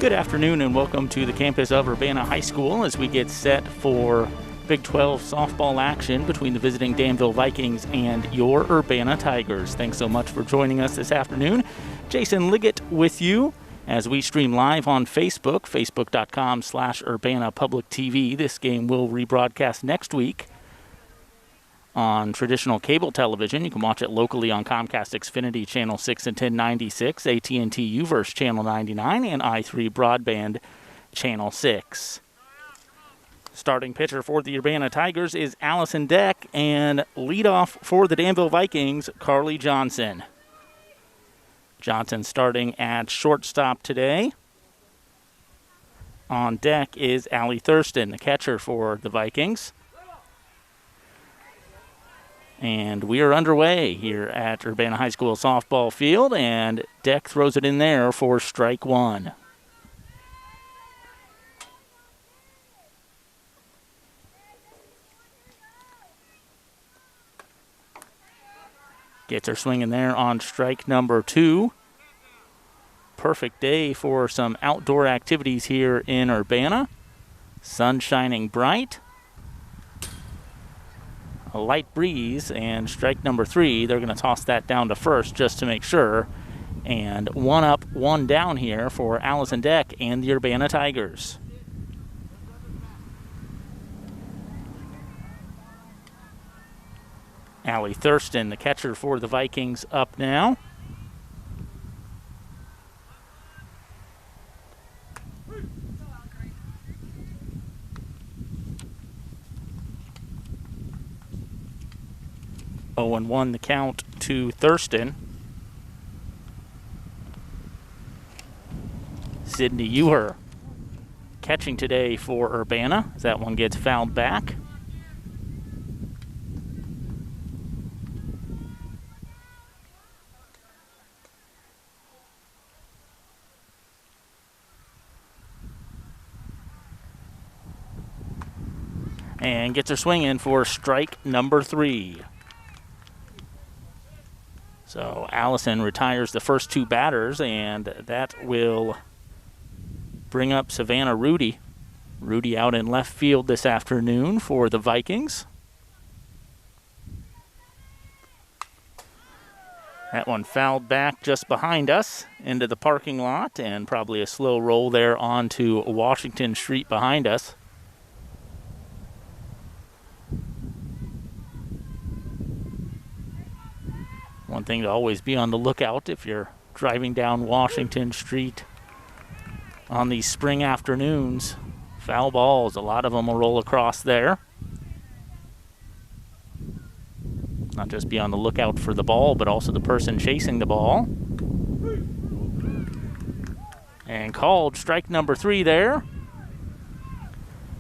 Good afternoon and welcome to the campus of Urbana High School as we get set for Big 12 softball action between the visiting Danville Vikings and your Urbana Tigers. Thanks so much for joining us this afternoon. Jason Liggett with you as we stream live on Facebook, facebook.com/Urbana Public TV. This game will rebroadcast next week on traditional cable television. You can watch it locally on Comcast Xfinity Channel 6 and 1096, AT&T UVerse Channel 99, and i3 Broadband Channel 6. Starting pitcher for the Urbana Tigers is Allison Deck, and leadoff for the Danville Vikings, Carly Johnson. Johnson starting at shortstop today. On deck is Allie Thurston, the catcher for the Vikings. And we are underway here at Urbana High School softball field, and Deck throws it in there for strike one. Gets her swinging there on strike number two. Perfect day for some outdoor activities here in Urbana. Sun shining bright. A light breeze, and strike number three, they're going to toss that down to first just to make sure. And one up, one down here for Allison Deck and the Urbana Tigers. Allie Thurston, the catcher for the Vikings, up now. Oh, and 1 the count to Thurston. Sydney Ewer catching today for Urbana as that one gets fouled back. And gets her swinging for strike number three. So Allison retires the first two batters, and that will bring up Savannah Rudy. Rudy out in left field this afternoon for the Vikings. That one fouled back just behind us into the parking lot, and probably a slow roll there onto Washington Street behind us. One thing to always be on the lookout if you're driving down Washington Street on these spring afternoons. Foul balls, a lot of them will roll across there. Not just be on the lookout for the ball, but also the person chasing the ball. And called strike number three there.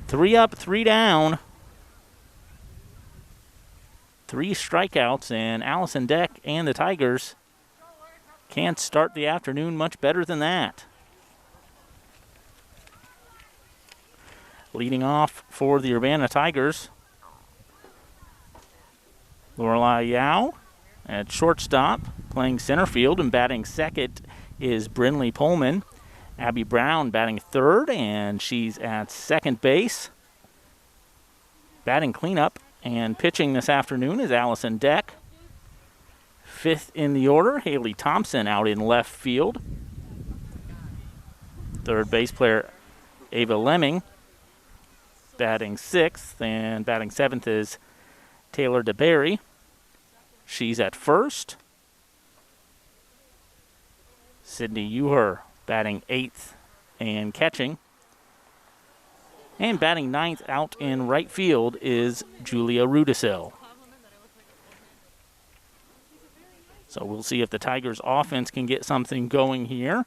3 up, 3 down. 3 strikeouts, and Allison Deck and the Tigers can't start the afternoon much better than that. Leading off for the Urbana Tigers, Lorelai Yao at shortstop, playing center field, and batting second is Brinley Pullman. Abby Brown batting third, and she's at second base. Batting cleanup and pitching this afternoon is Allison Deck. Fifth in the order, Haley Thompson out in left field. Third base player, Ava Lemming, batting sixth, and batting seventh is Taylor DeBerry. She's at first. Sydney Ewer batting eighth and catching. And batting ninth out in right field is Julia Rudisil. So we'll see if the Tigers' offense can get something going here,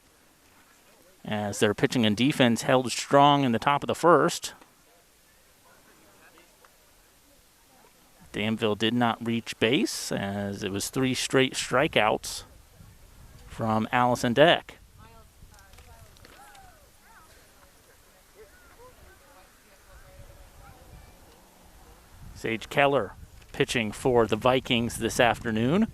as their pitching and defense held strong in the top of the first. Danville did not reach base, as it was 3 straight strikeouts from Allison Deck. Sage Keller pitching for the Vikings this afternoon.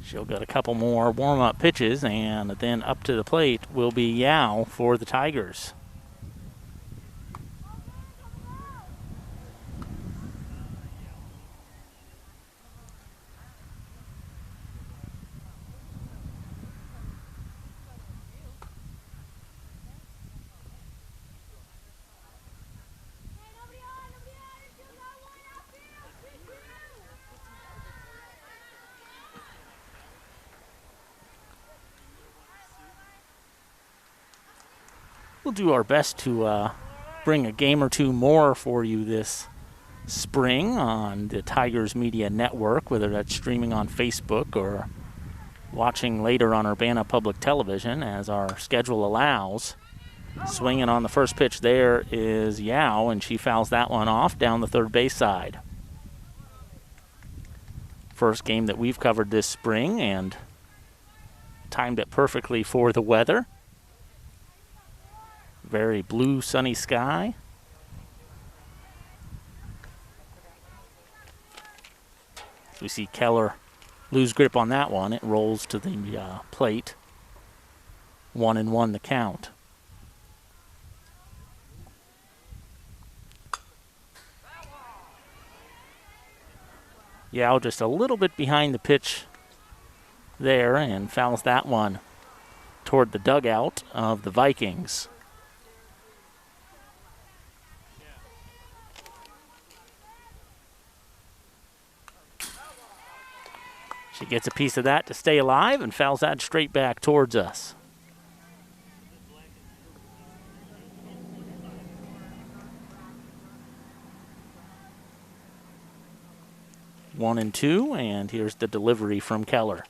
She'll get a couple more warm-up pitches, and then up to the plate will be Yao for the Tigers. We'll do our best to bring a game or two more for you this spring on the Tigers Media Network, whether that's streaming on Facebook or watching later on Urbana Public Television as our schedule allows. Swinging on the first pitch there is Yao, and she fouls that one off down the third base side. First game that we've covered this spring, and timed it perfectly for the weather. Very blue, sunny sky. We see Keller lose grip on that one. It rolls to the plate. 1-1 the count. Yao just a little bit behind the pitch there and fouls that one toward the dugout of the Vikings. She gets a piece of that to stay alive and fouls that straight back towards us. One and two, and here's the delivery from Keller.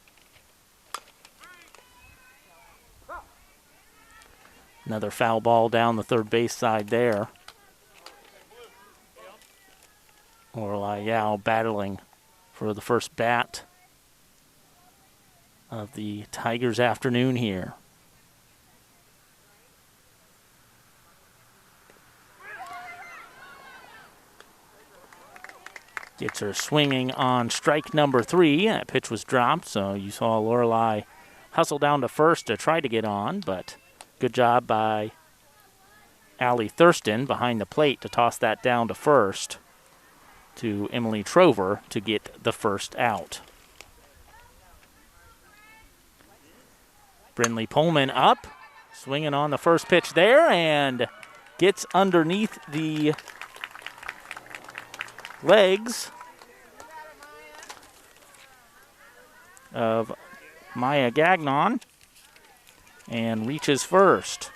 Another foul ball down the third base side there. Lorelai Yao battling for the first bat of the Tigers' afternoon here. Gets her swinging on strike number 3. That pitch was dropped, so you saw Lorelai hustle down to first to try to get on, but good job by Allie Thurston behind the plate to toss that down to first to Emily Trover to get the first out. Brindley Pullman up, swinging on the first pitch there, and gets underneath the legs of Maya Gagnon and reaches first.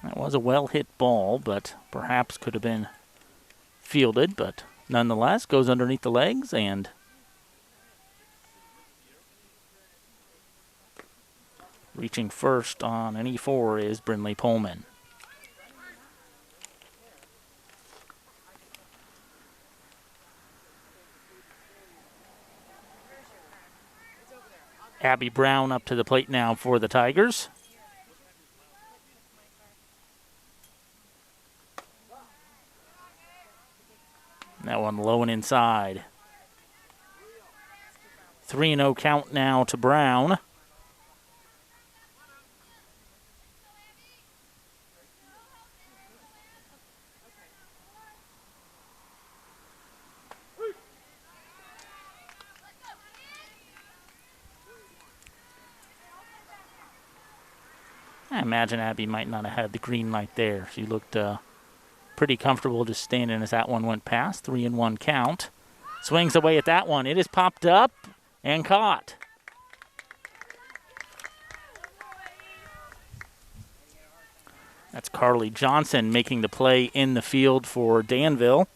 That was a well-hit ball, but perhaps could have been fielded, but nonetheless goes underneath the legs, and reaching first on an E4 is Brindley Pullman. Abby Brown up to the plate now for the Tigers. That one low and inside. 3-0 count now to Brown. I imagine Abby might not have had the green light there. She looked pretty comfortable just standing as that one went past. 3-1 count. Swings away at that one. It is popped up and caught. That's Carly Johnson making the play in the field for Danville.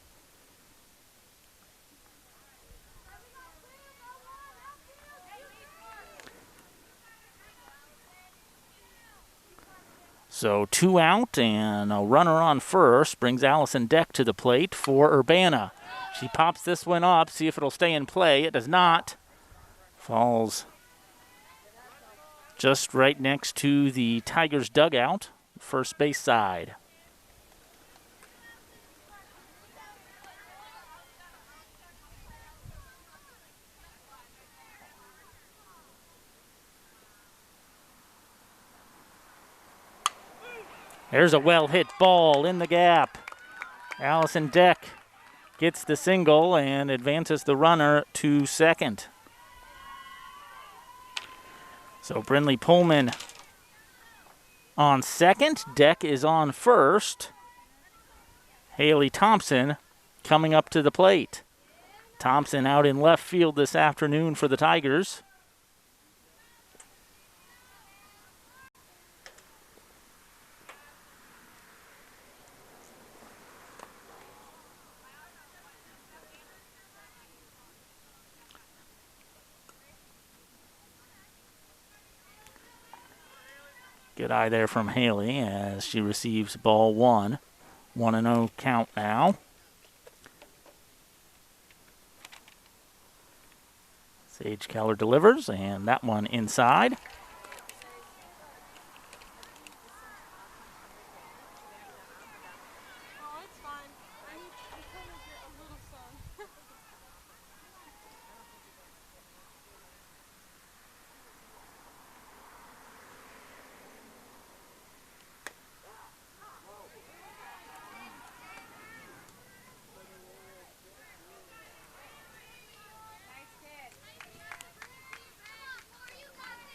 So 2 out and a runner on first brings Allison Deck to the plate for Urbana. She pops this one up, see if it'll stay in play. It does not. Falls just right next to the Tigers dugout, first base side. There's a well-hit ball in the gap. Allison Deck gets the single and advances the runner to second. So Brinley Pullman on second. Deck is on first. Haley Thompson coming up to the plate. Thompson out in left field this afternoon for the Tigers. Good eye there from Haley as she receives ball one. 1-0 count now. Sage Keller delivers, and that one inside.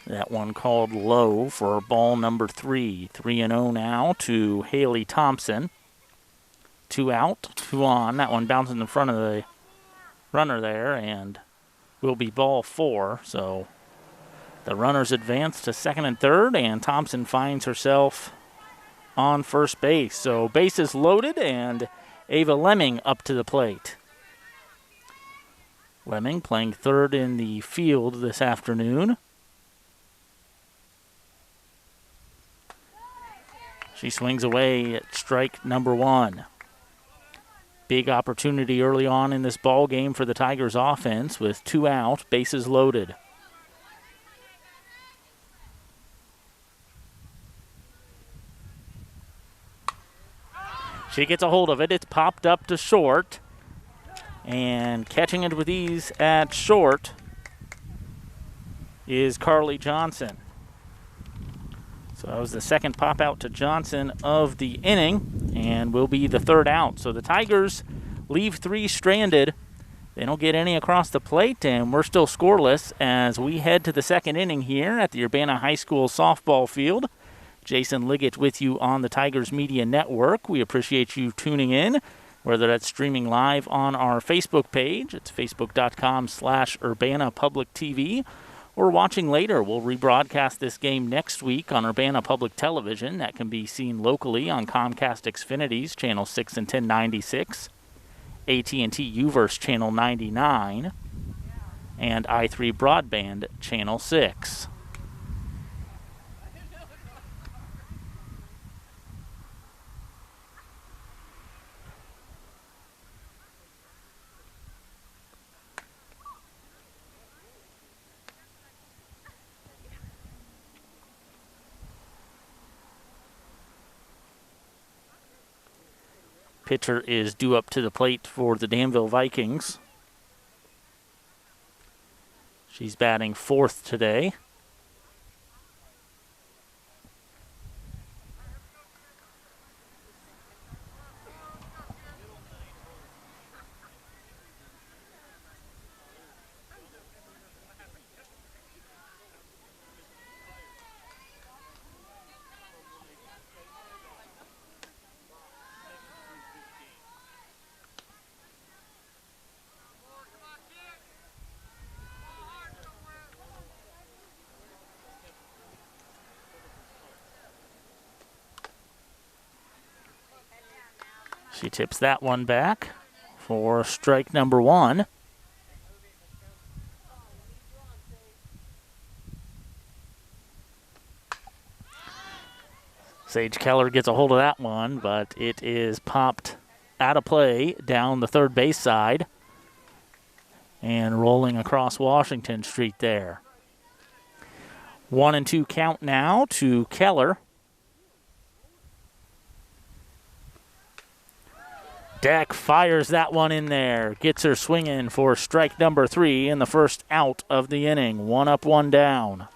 That one called low for ball number 3. 3-0 now to Haley Thompson. 2 out, 2 on. That one bouncing in front of the runner there and will be ball 4. So the runners advance to second and third, and Thompson finds herself on first base. So bases loaded, and Ava Lemming up to the plate. Lemming playing third in the field this afternoon. She swings away at strike number 1. Big opportunity early on in this ball game for the Tigers offense with 2 out, bases loaded. She gets a hold of it. It's popped up to short. And catching it with ease at short is Carly Johnson. So that was the second pop out to Johnson of the inning and will be the third out. So the Tigers leave 3 stranded. They don't get any across the plate, and we're still scoreless as we head to the second inning here at the Urbana High School softball field. Jason Liggett with you on the Tigers Media Network. We appreciate you tuning in, whether that's streaming live on our Facebook page. It's facebook.com/Urbana Public TV. Or watching later. We'll rebroadcast this game next week on Urbana Public Television. That can be seen locally on Comcast Xfinity's Channel 6 and 1096, AT&T UVerse Channel 99, and i3 Broadband Channel 6. Pitcher is due up to the plate for the Danville Vikings. She's batting 4th today. She tips that one back for strike number 1. Sage Keller gets a hold of that one, but it is popped out of play down the third base side and rolling across Washington Street there. 1-2 count now to Keller. Deck fires that one in there. Gets her swinging for strike number 3 in the first out of the inning. 1 up, 1 down.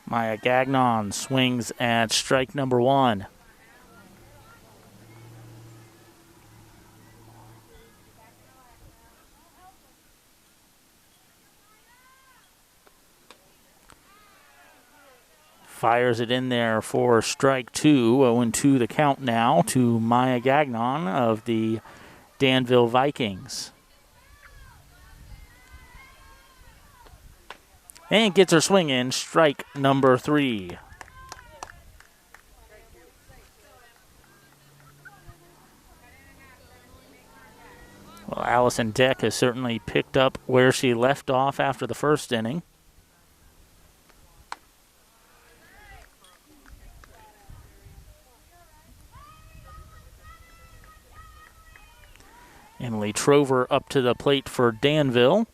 Maya Gagnon swings at strike number 1. Fires it in there for strike 2. 0-2 the count now to Maya Gagnon of the Danville Vikings. And gets her swing in, strike number 3. Well, Allison Deck has certainly picked up where she left off after the first inning. Emily Trover up to the plate for Danville.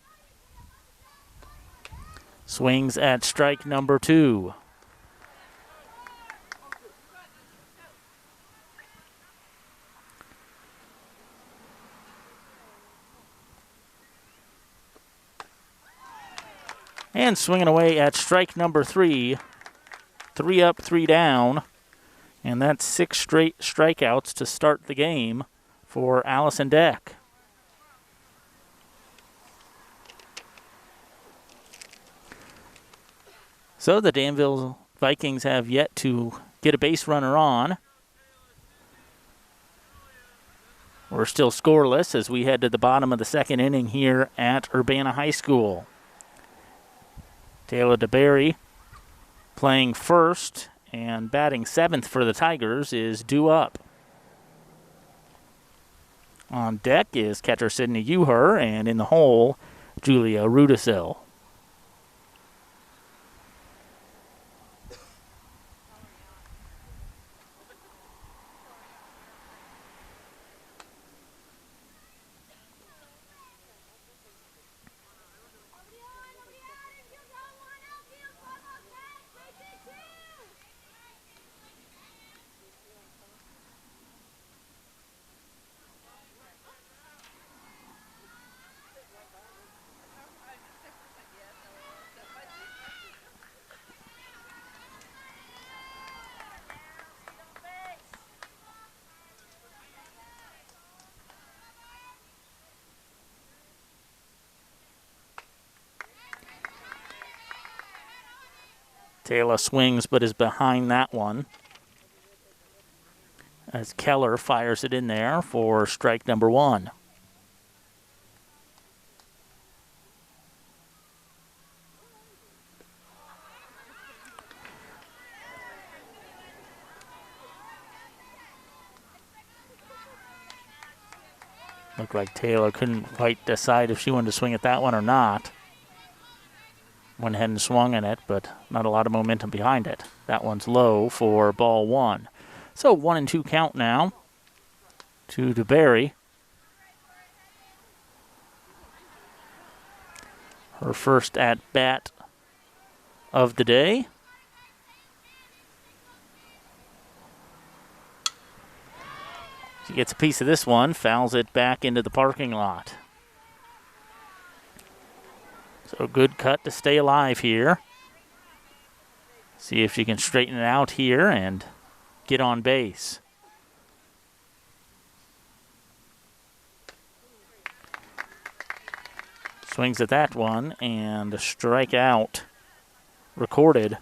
Swings at strike number 2. And swinging away at strike number 3. 3 up, 3 down. And that's 6 straight strikeouts to start the game for Allison Deck. So the Danville Vikings have yet to get a base runner on. We're still scoreless as we head to the bottom of the second inning here at Urbana High School. Taylor DeBerry playing first and batting 7th for the Tigers is due up. On deck is catcher Sydney Uher, and in the hole, Julia Rudisil. Taylor swings but is behind that one as Keller fires it in there for strike number 1. Looked like Taylor couldn't quite decide if she wanted to swing at that one or not. Went ahead and swung in it, but not a lot of momentum behind it. That one's low for ball 1. So 1-2 count now to DeBerry. Her first at bat of the day. She gets a piece of this one, fouls it back into the parking lot. So a good cut to stay alive here. See if she can straighten it out here and get on base. Swings at that one and a strikeout recorded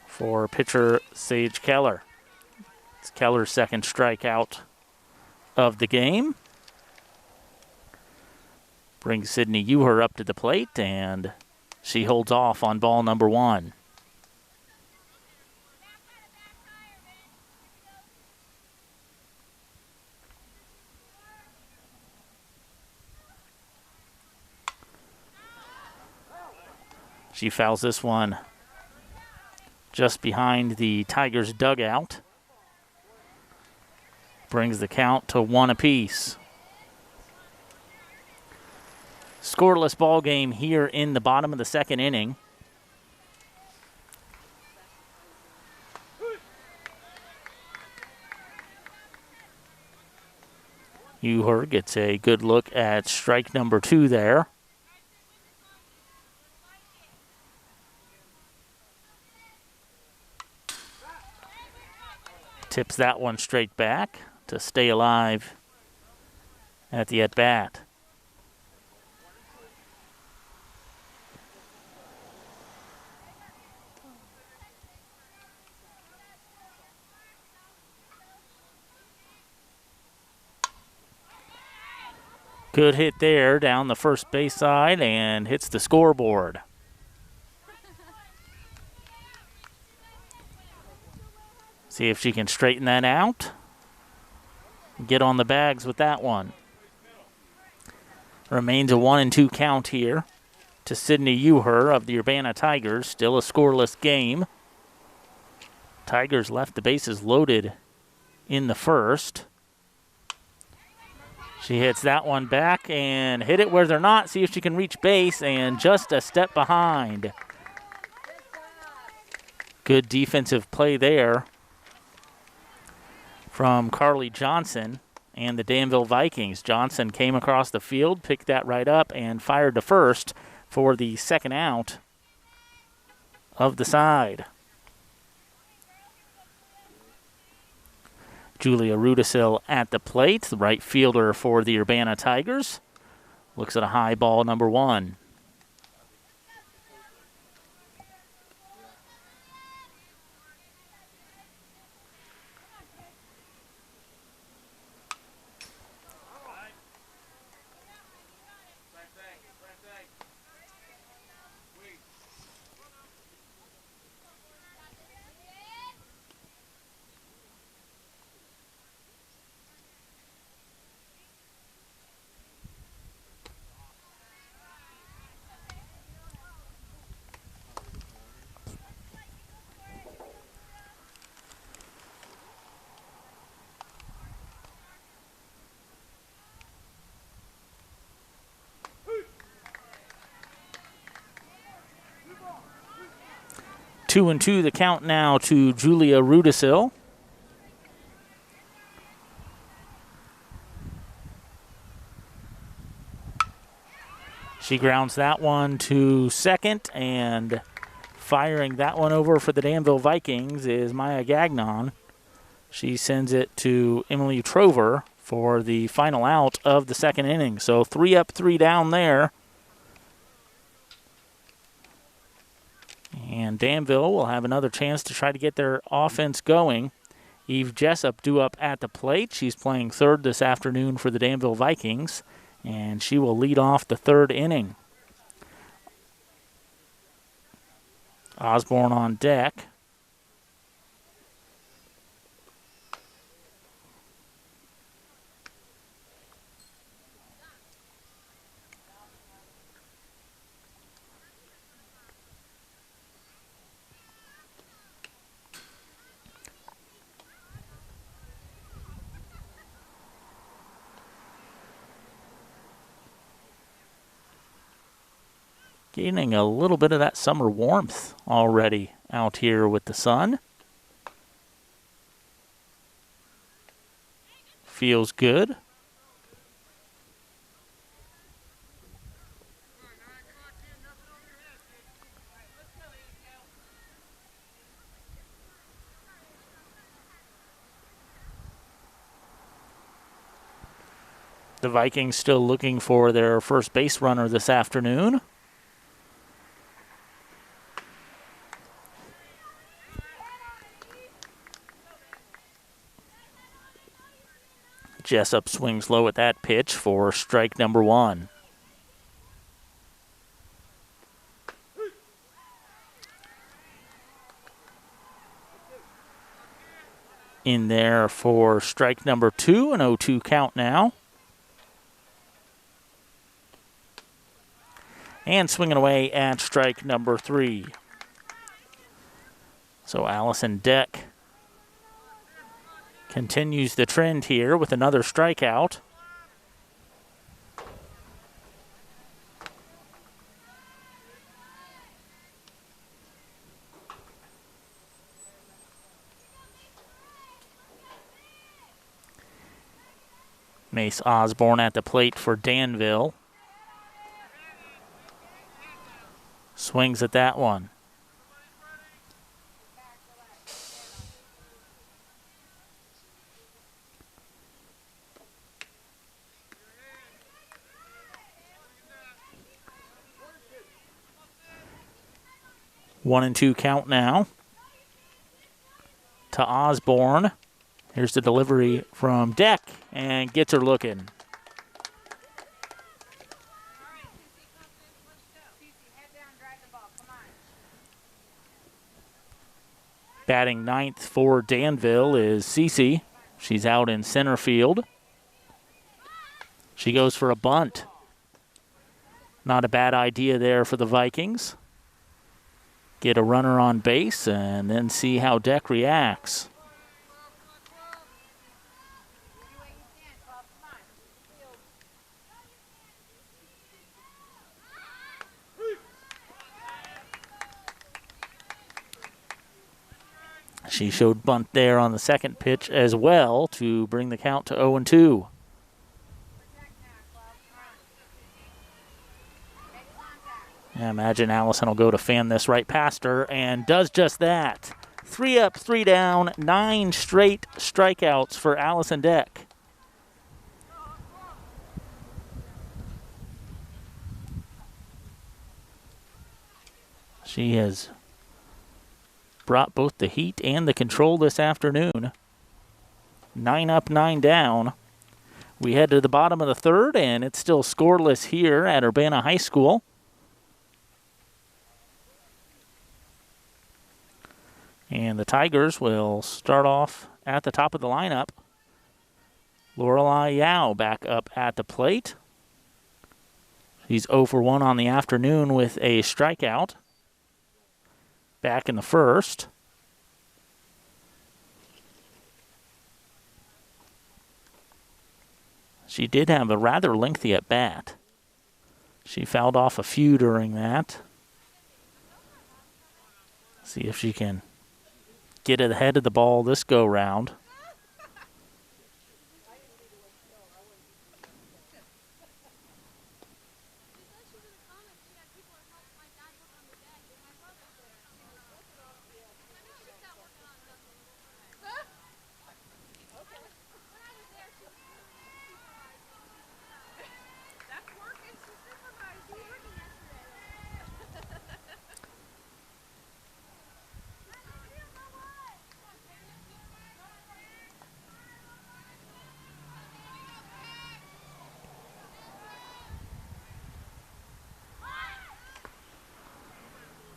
for pitcher Sage Keller. It's Keller's second strikeout of the game. Brings Sydney Uher up to the plate, and she holds off on ball number 1. She fouls this one just behind the Tigers' dugout. Brings the count to 1 apiece. Scoreless ball game here in the bottom of the second inning. Uher gets a good look at strike number 2 there. Tips that one straight back to stay alive at the at-bat. Good hit there down the first base side and hits the scoreboard. See if she can straighten that out. Get on the bags with that one. Remains a 1-2 count here to Sydney Uher of the Urbana Tigers. Still a scoreless game. Tigers left the bases loaded in the first. She hits that one back and hit it where they're not. See if she can reach base, and just a step behind. Good defensive play there from Carly Johnson and the Danville Vikings. Johnson came across the field, picked that right up, and fired to first for the second out of the side. Julia Rudisil at the plate, the right fielder for the Urbana Tigers. Looks at a high ball, number 1. Two and two, the count now to Julia Rudisil. She grounds that one to second, and firing that one over for the Danville Vikings is Maya Gagnon. She sends it to Emily Trover for the final out of the second inning. So 3 up, 3 down there. And Danville will have another chance to try to get their offense going. Eve Jessup due up at the plate. She's playing third this afternoon for the Danville Vikings, and she will lead off the third inning. Osborne on deck. Getting a little bit of that summer warmth already out here with the sun. Feels good. The Vikings still looking for their first base runner this afternoon. Jessup swings low at that pitch for strike number 1. In there for strike number 2, an 0-2 count now. And swinging away at strike number 3. So Allison Deck Continues the trend here with another strikeout. Mace Osborne at the plate for Danville. Swings at that one. One and two count now to Osborne. Here's the delivery from Deck and gets her looking. Batting ninth for Danville is Cece. She's out in center field. She goes for a bunt. Not a bad idea there for the Vikings. Get a runner on base and then see how Deck reacts. She showed bunt there on the second pitch as well to bring the count to 0-2. I imagine Allison will go to fan this right past her and does just that. 3 up, 3 down, 9 straight strikeouts for Allison Deck. She has brought both the heat and the control this afternoon. 9 up, 9 down. We head to the bottom of the third, and it's still scoreless here at Urbana High School. And the Tigers will start off at the top of the lineup. Lorelei Yao back up at the plate. She's 0 for 1 on the afternoon with a strikeout. Back in the first. She did have a rather lengthy at bat. She fouled off a few during that. See if she can get ahead of the ball this go round.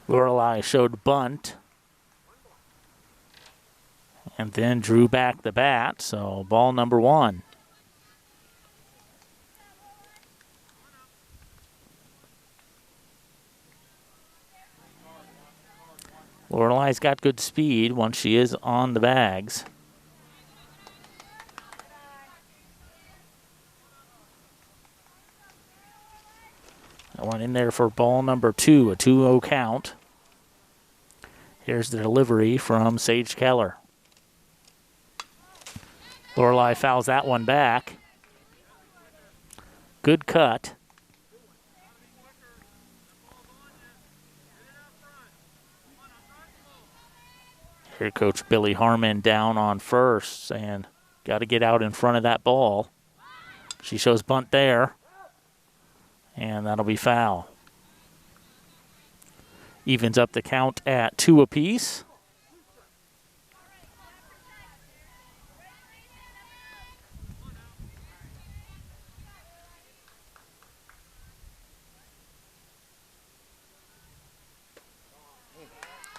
Lorelei showed bunt and then drew back the bat, so ball number 1. Lorelei's got good speed once she is on the bags. That one in there for ball number 2, a 2-0 count. Here's the delivery from Sage Keller. Lorelei fouls that one back. Good cut. Here Coach Billy Harmon down on first and got to get out in front of that ball. She shows bunt there. And that'll be foul. Evens up the count at 2 apiece.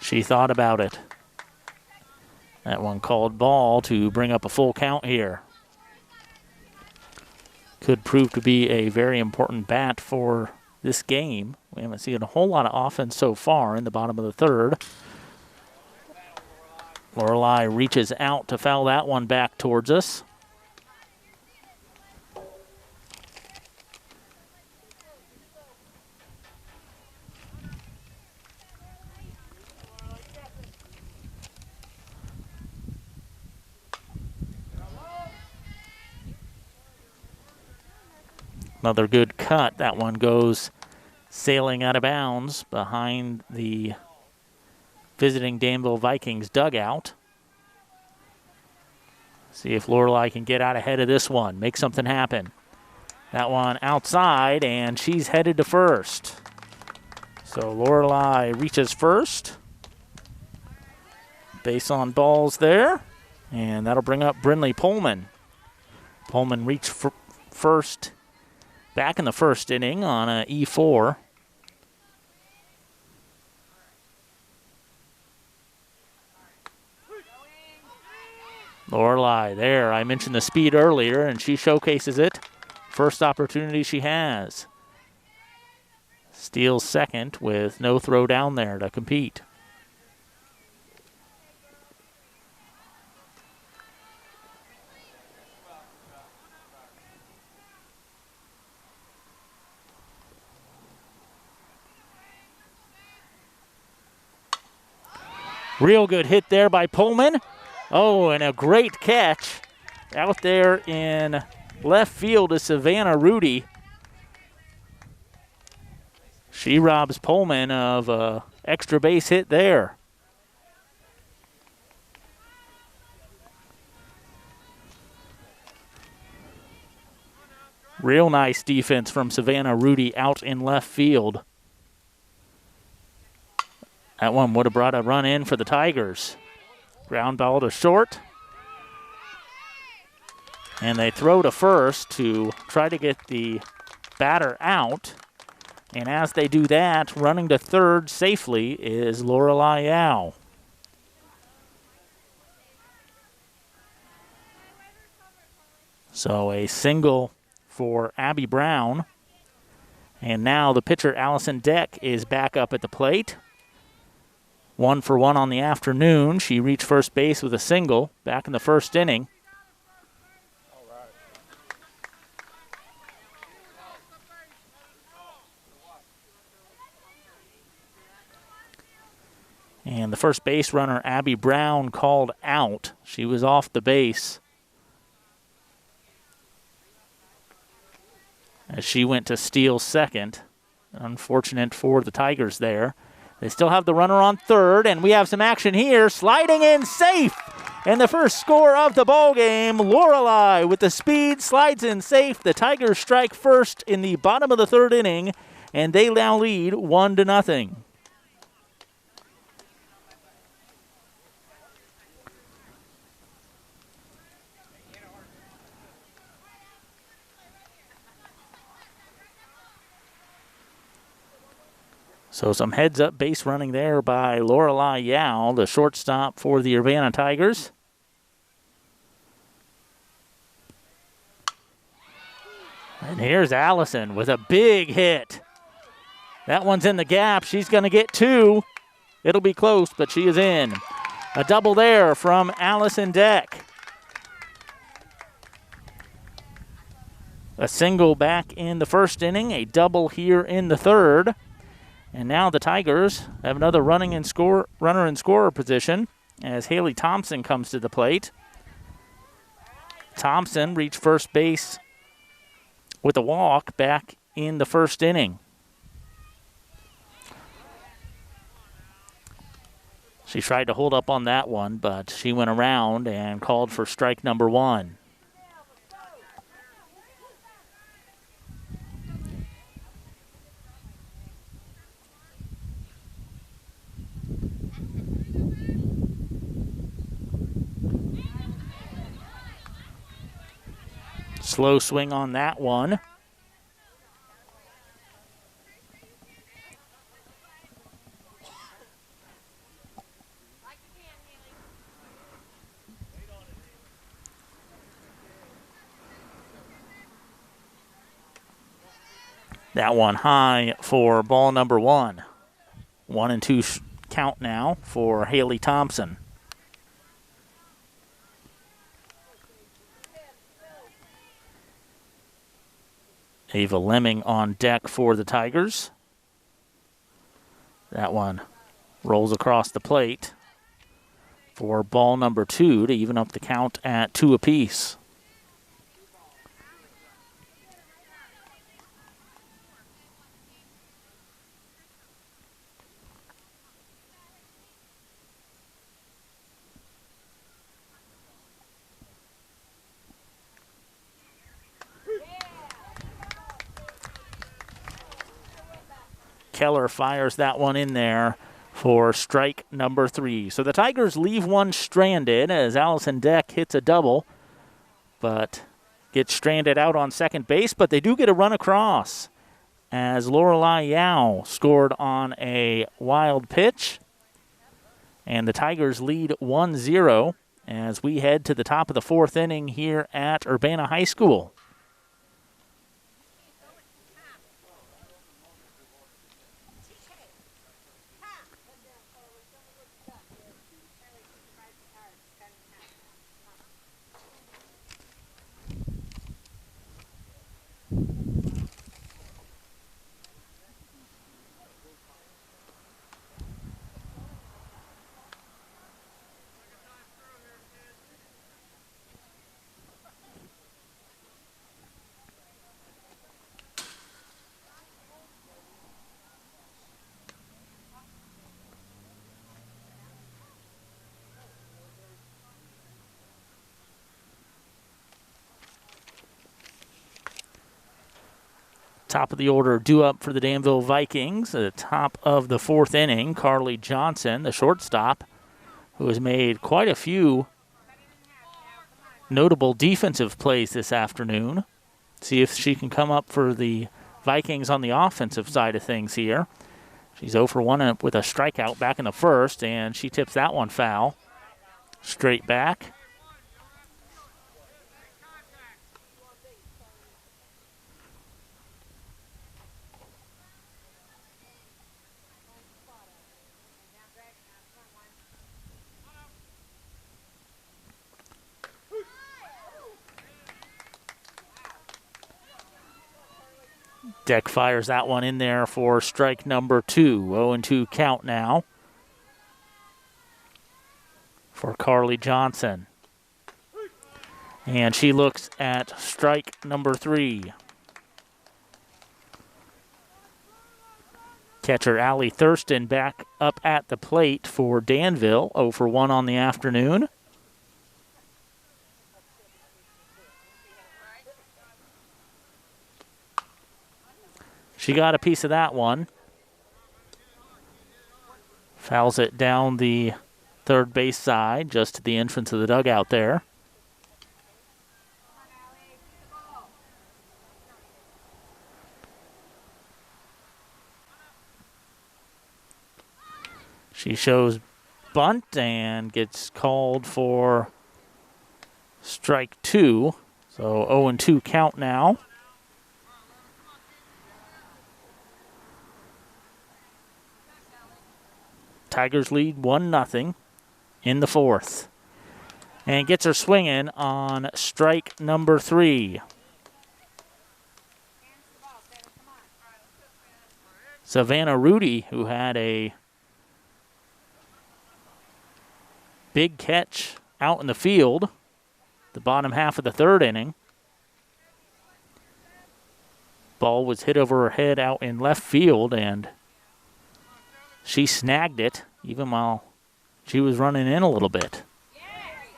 She thought about it. That one called ball to bring up a full count here. Could prove to be a very important bat for this game. We haven't seen a whole lot of offense so far in the bottom of the third. Lorelei reaches out to foul that one back towards us. Another good cut. That one goes sailing out of bounds behind the visiting Danville Vikings dugout. See if Lorelei can get out ahead of this one, make something happen. That one outside, and she's headed to first. So Lorelei reaches first. Base on balls there, and that'll bring up Brinley Pullman. Pullman reached first back in the first inning on a E4. Lorelei there. I mentioned the speed earlier, and she showcases it. First opportunity she has. Steals second with no throw down there to compete. Real good hit there by Pullman. Oh, and a great catch out there in left field is Savannah Rudy. She robs Pullman of an extra base hit there. Real nice defense from Savannah Rudy out in left field. That one would have brought a run in for the Tigers. Ground ball to short. And they throw to first to try to get the batter out. And as they do that, running to third safely is Lorelei Yao. So a single for Abby Brown. And now the pitcher, Allison Deck, is back up at the plate. 1 for 1 on the afternoon. She reached first base with a single back in the first inning. And the first base runner, Abby Brown, called out. She was off the base as she went to steal second. Unfortunate for the Tigers there. They still have the runner on third, and we have some action here. Sliding in safe. And the first score of the ball game, Lorelei with the speed slides in safe. The Tigers strike first in the bottom of the third inning, and they now lead 1-0. So some heads-up base running there by Lorelei Yao, the shortstop for the Urbana Tigers. And here's Allison with a big hit. That one's in the gap. She's going to get 2. It'll be close, but she is in. A double there from Allison Deck. A single back in the first inning, a double here in the third. And now the Tigers have another runner in scorer position as Haley Thompson comes to the plate. Thompson reached first base with a walk back in the first inning. She tried to hold up on that one, but she went around and called for strike number 1. Slow swing on that one. That one high for ball number 1. 1-2 count now for Haley Thompson. Ava Lemming on deck for the Tigers. That one rolls across the plate for ball number 2 to even up the count at 2 apiece. Keller fires that one in there for strike number 3. So the Tigers leave one stranded as Allison Deck hits a double, but gets stranded out on second base, but they do get a run across as Lorelei Yao scored on a wild pitch. And the Tigers lead 1-0 as we head to the top of the 4th inning here at Urbana High School. Top of the order due up for the Danville Vikings at the top of the 4th inning. Carly Johnson, the shortstop, who has made quite a few notable defensive plays this afternoon. See if she can come up for the Vikings on the offensive side of things here. She's 0 for 1 with a strikeout back in the 1st, and she tips that one foul. Straight back. Deck fires that one in there for strike number 2. 0-2 count now for Carly Johnson. And she looks at strike number 3. Catcher Allie Thurston back up at the plate for Danville. 0 for 1 on the afternoon. She got a piece of that one. Fouls it down the third base side, just to the entrance of the dugout there. She shows bunt and gets called for strike 2. So 0-2 count now. Tigers lead 1-0 in the 4th. And gets her swinging on strike number 3. Savannah Rudy, who had a big catch out in the field, the bottom half of the 3rd inning. Ball was hit over her head out in left field, and she snagged it even while she was running in a little bit.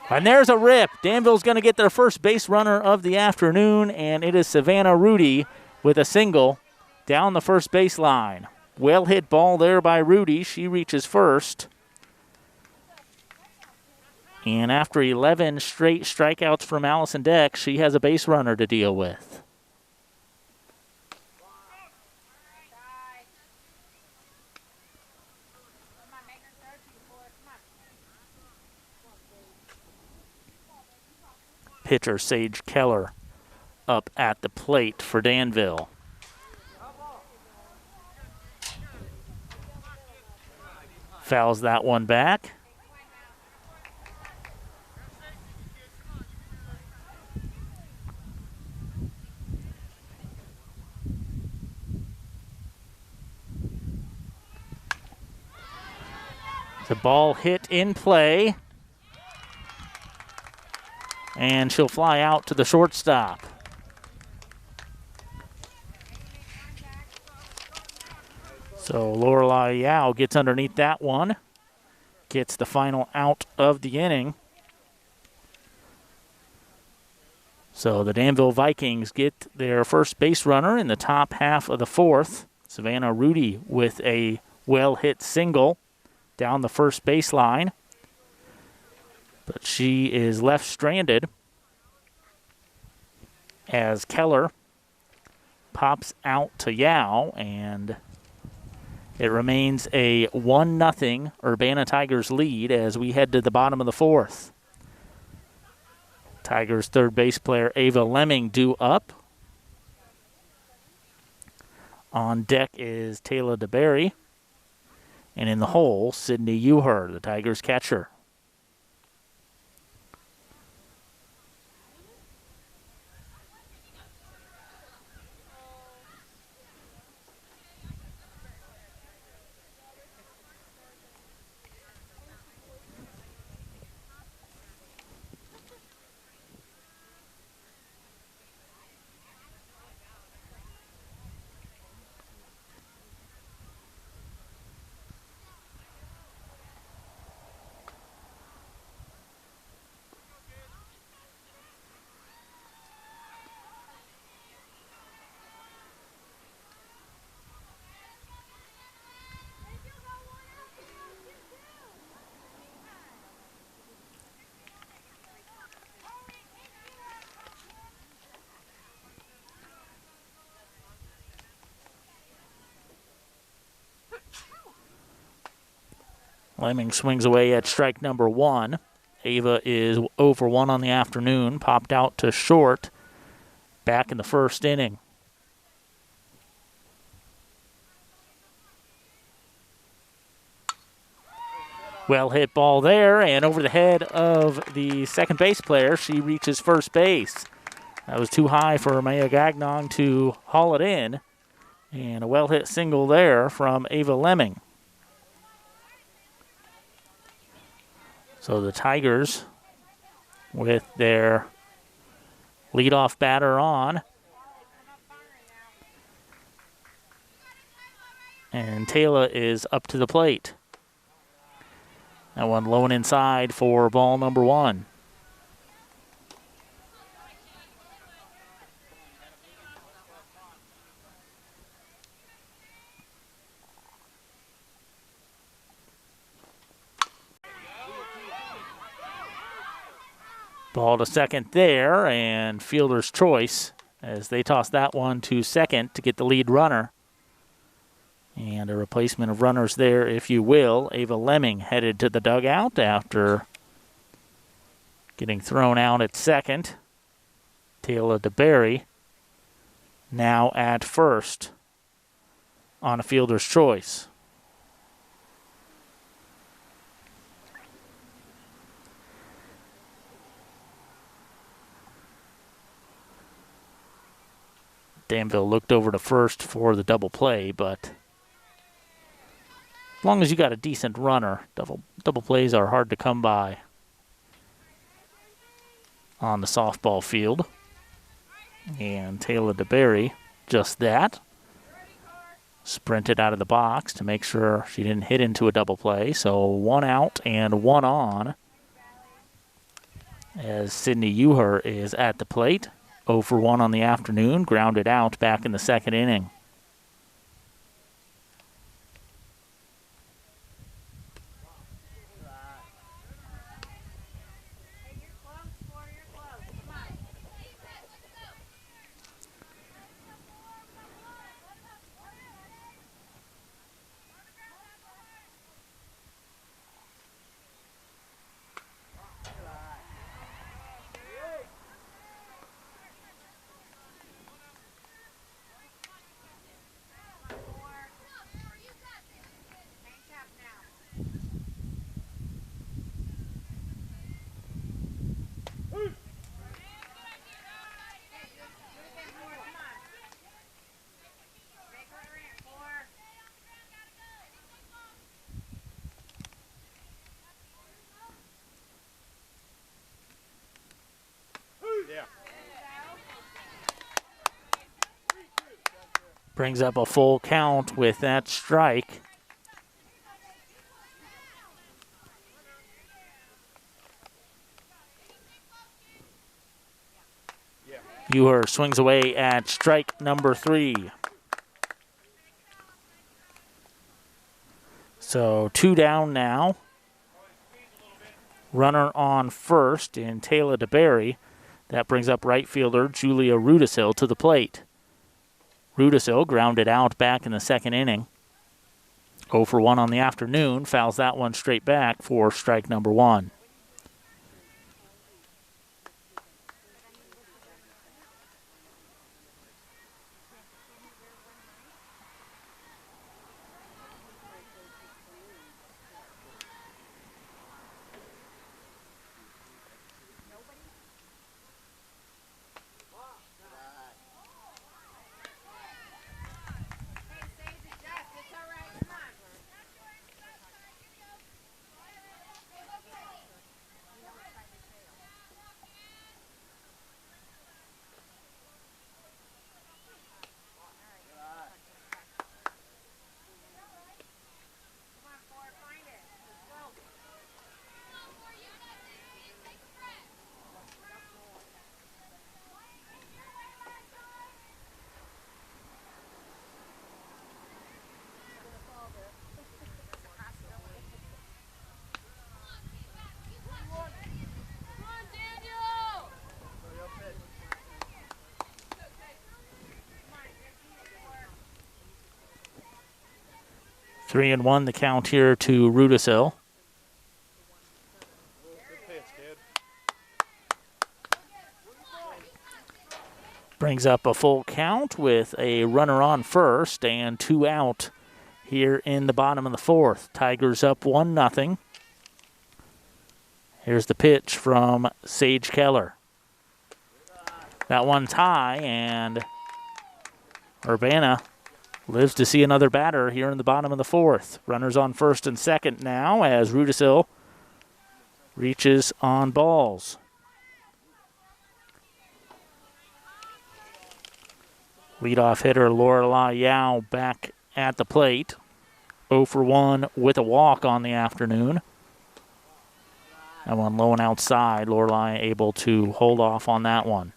And there's a rip. Danville's going to get their first base runner of the afternoon, and it is Savannah Rudy with a single down the first base line. Well hit ball there by Rudy. She reaches first. And after 11 straight strikeouts from Allison Deck, she has a base runner to deal with. Pitcher Sage Keller up at the plate for Danville. Fouls that one back. The ball hit in play. And she'll fly out to the shortstop. So Lorelei Yao gets underneath that one. Gets the final out of the inning. So the Danville Vikings get their first base runner in the top half of the fourth. Savannah Rudy with a well-hit single down the first baseline. But she is left stranded as Keller pops out to Yao, and it remains a 1-0 Urbana Tigers lead as we head to the bottom of the fourth. Tigers third base player Ava Lemming due up. On deck is Taylor DeBerry. And in the hole, Sydney Uher, the Tigers catcher. Lemming swings away at strike number 1. Ava is 0 for 1 on the afternoon, popped out to short back in the first inning. Well hit ball there, and over the head of the second base player, she reaches first base. That was too high for Maya Gagnon to haul it in, and a well hit single there from Ava Lemming. So the Tigers, with their leadoff batter on, and Taylor is up to the plate. That one low and inside for ball number 1. Ball to second there, and fielder's choice as they toss that one to second to get the lead runner. And a replacement of runners there, if you will. Ava Lemming headed to the dugout after getting thrown out at second. Taylor DeBerry now at first on a fielder's choice. Danville looked over to first for the double play, but as long as you got a decent runner, double plays are hard to come by on the softball field. And Taylor DeBerry, just that, sprinted out of the box to make sure she didn't hit into a double play. So 1 out and 1 on as Sydney Uher is at the plate. 0 for 1 on the afternoon, grounded out back in the second inning. Brings up a full count with that strike. Ewer swings away at strike number 3. So 2 down now. Runner on first in Taylor DeBerry. That brings up right fielder Julia Rudisil to the plate. Rudisil grounded out back in the second inning. 0 for 1 on the afternoon. Fouls that one straight back for strike number 1. Three and 1 the count here to Rudisil. Brings up a full count with a runner on first and 2 out here in the bottom of the 4th. Tigers up 1-0. Here's the pitch from Sage Keller. That one's high, and Urbana lives to see another batter here in the bottom of the 4th. Runners on first and second now as Rudisil reaches on balls. Leadoff hitter Lorelai Yao back at the plate. 0 for 1 with a walk on the afternoon. That one low and outside. Lorelai able to hold off on that one.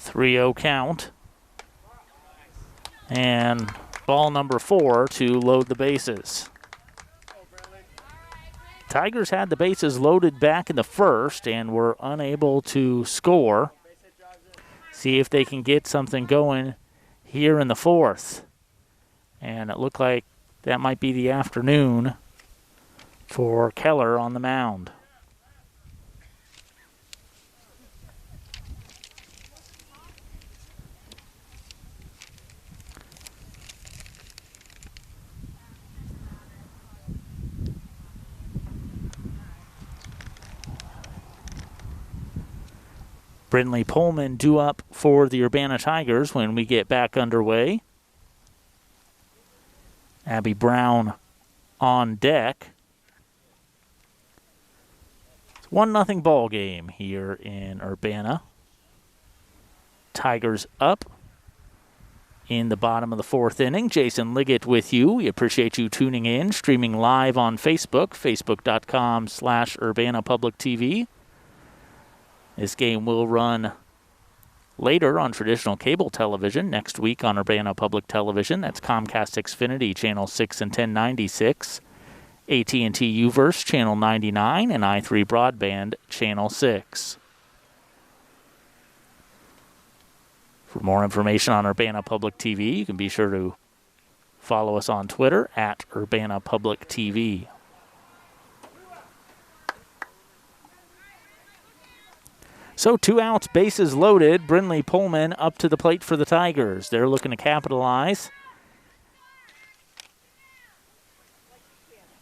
Three-0 count. And ball number 4 to load the bases. Tigers had the bases loaded back in the 1st and were unable to score. See if they can get something going here in the 4th. And it looked like that might be the afternoon for Keller on the mound. Brindley Pullman due up for the Urbana Tigers when we get back underway. Abby Brown on deck. It's 1-0 ball game here in Urbana. Tigers up in the bottom of the 4th inning. Jason Liggett with you. We appreciate you tuning in, streaming live on Facebook, facebook.com/Urbana Public TV. This game will run later on traditional cable television next week on Urbana Public Television. That's Comcast Xfinity, Channel 6 and 1096, AT&T U-verse, Channel 99, and i3 Broadband, Channel 6. For more information on Urbana Public TV, you can be sure to follow us on Twitter at Urbana Public TV. So 2 outs, bases loaded. Brindley Pullman up to the plate for the Tigers. They're looking to capitalize.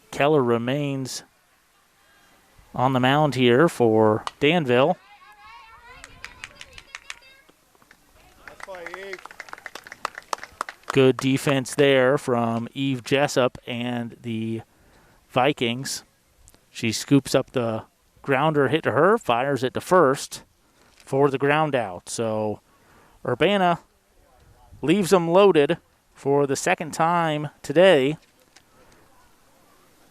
Keller remains on the mound here for Danville. Good defense there from Eve Jessup and the Vikings. She scoops up the grounder hit to her, fires it to first for the ground out. So Urbana leaves them loaded for the second time today.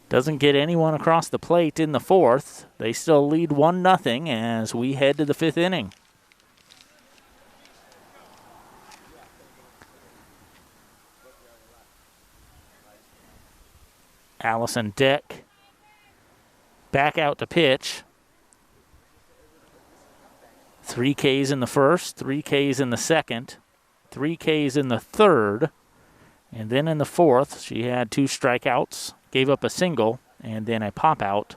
Doesn't get anyone across the plate in the fourth. They still lead 1-0 as we head to the 5th inning. Allison Deck back out to pitch. 3 Ks in the first, 3 Ks in the second, 3 Ks in the third, and then in the fourth, she had 2 strikeouts, gave up a single, and then a pop-out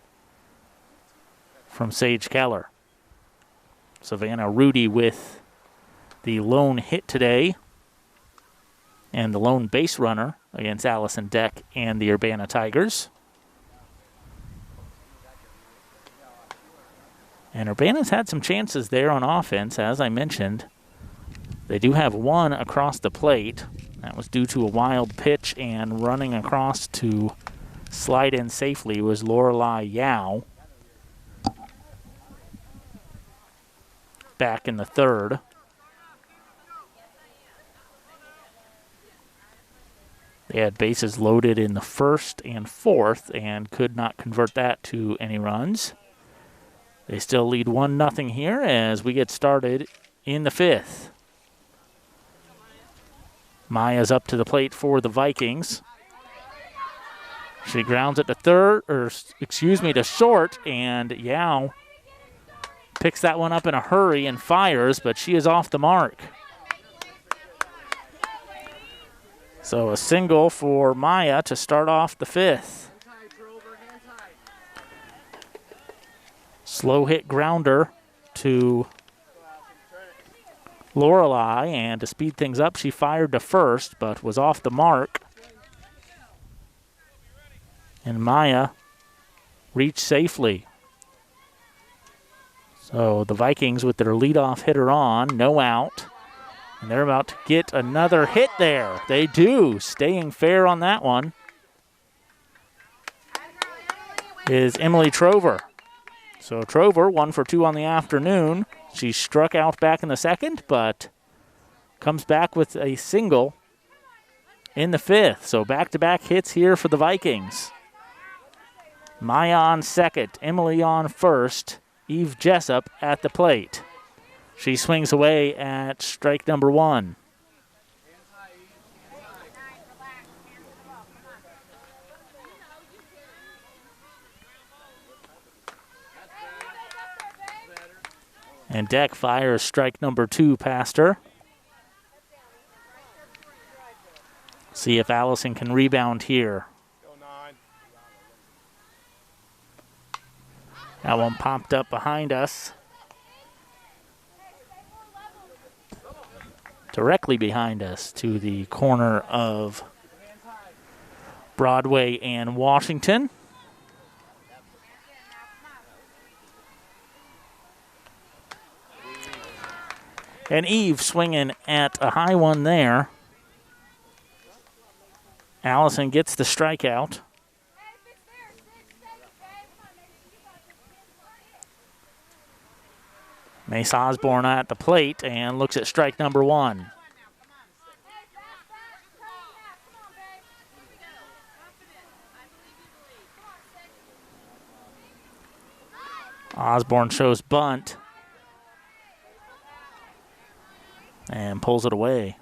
from Sage Keller. Savannah Rudy with the lone hit today and the lone base runner against Allison Deck and the Urbana Tigers. And Urbana's had some chances there on offense, as I mentioned. They do have 1 across the plate. That was due to a wild pitch, and running across to slide in safely was Lorelei Yao. Back in the third. They had bases loaded in the first and fourth and could not convert that to any runs. They still lead 1-0 here as we get started in the 5th. Maya's up to the plate for the Vikings. She grounds it to to short, and Yao picks that one up in a hurry and fires, but she is off the mark. So a single for Maya to start off the 5th. Slow hit grounder to Lorelei, and to speed things up, she fired to first, but was off the mark. And Maya reached safely. So the Vikings with their leadoff hitter on, no out. And they're about to get another hit there. They do, staying fair on that one is Emily Trover. So Trover, 1 for 2 on the afternoon. She struck out back in the second, but comes back with a single in the 5th. So back-to-back hits here for the Vikings. Maya on second, Emily on first, Eve Jessup at the plate. She swings away at strike number 1. And Deck fires strike number 2 past her. See if Allison can rebound here. That one popped up behind us. Directly behind us to the corner of Broadway and Washington. And Eve swinging at a high one there. Allison gets the strikeout. Mace Osborne at the plate and looks at strike number 1. Osborne shows bunt and pulls it away.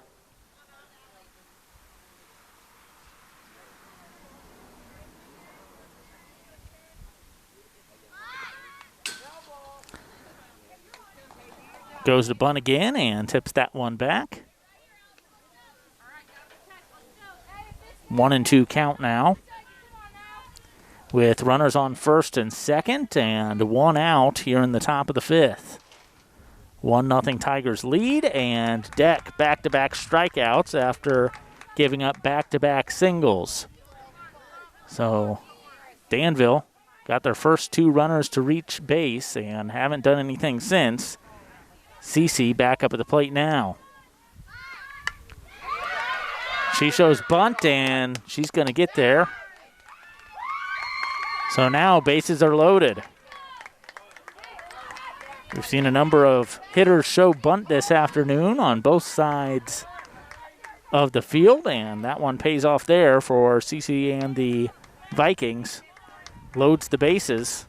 Goes to bunt again and tips that one back. 1-2 count now, with runners on first and second and one out here in the top of the fifth. 1-0 Tigers lead, and Deck back-to-back strikeouts after giving up back-to-back singles. So Danville got their first 2 runners to reach base and haven't done anything since. Cece back up at the plate now. She shows bunt, and she's going to get there. So now bases are loaded. We've seen a number of hitters show bunt this afternoon on both sides of the field, and that one pays off there for CC and the Vikings. Loads the bases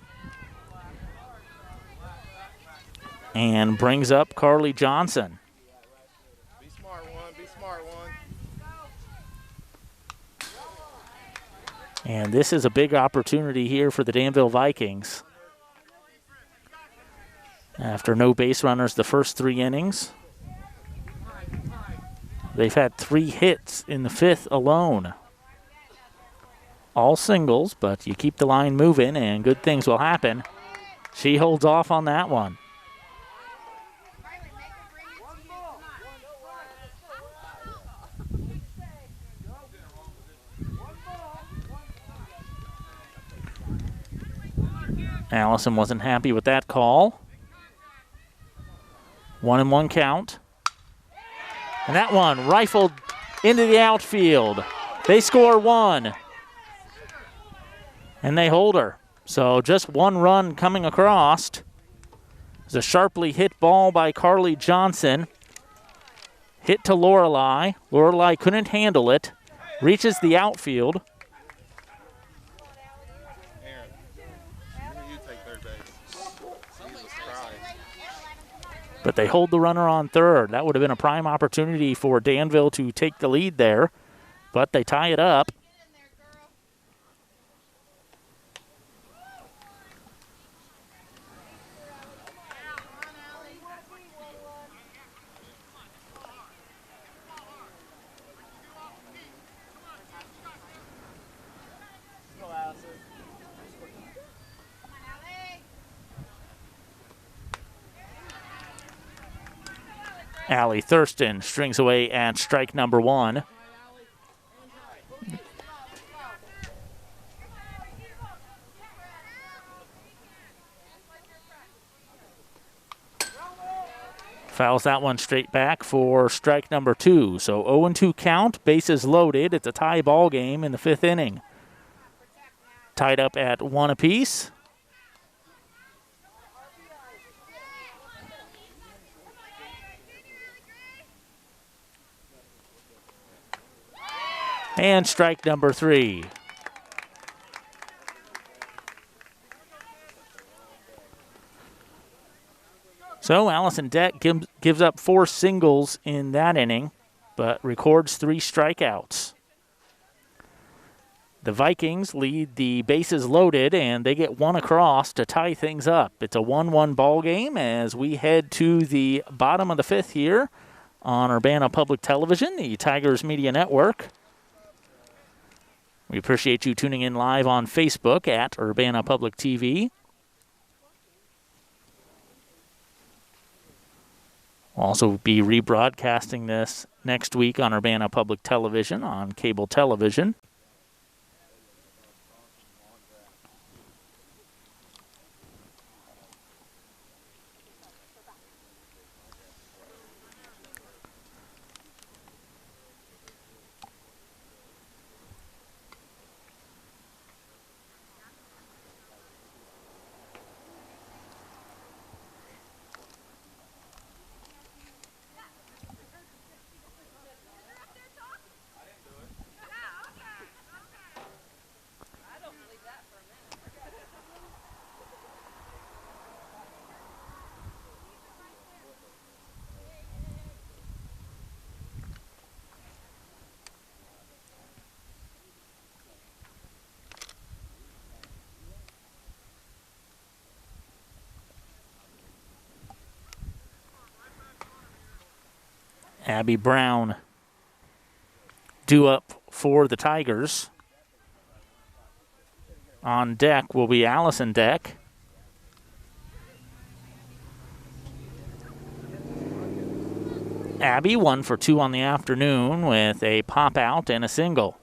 and brings up Carly Johnson. Be smart one, be smart one. And this is a big opportunity here for the Danville Vikings. After no base runners the first 3 innings, they've had 3 hits in the 5th alone. All singles, but you keep the line moving and good things will happen. She holds off on that one. Allison wasn't happy with that call. 1-1 count. And that one rifled into the outfield. They score 1. And they hold her. So just 1 run coming across. It's a sharply hit ball by Carly Johnson. Hit to Lorelei. Lorelei couldn't handle it. Reaches the outfield. But they hold the runner on third. That would have been a prime opportunity for Danville to take the lead there. But they tie it up. Allie Thurston strings away at strike number 1. Fouls that one straight back for strike number 2. So 0-2 count, bases loaded. It's a tie ball game in the 5th inning. Tied up at 1 apiece. And strike number 3. So Allison Deck gives up 4 singles in that inning, but records 3 strikeouts. The Vikings lead the bases loaded, and they get 1 across to tie things up. It's a 1-1 ball game as we head to the bottom of the 5th here on Urbana Public Television, the Tigers Media Network. We appreciate you tuning in live on Facebook at Urbana Public TV. We'll also be rebroadcasting this next week on Urbana Public Television on cable television. Abby Brown due up for the Tigers. On deck will be Allison Deck. Abby 1 for 2 on the afternoon with a pop out and a single.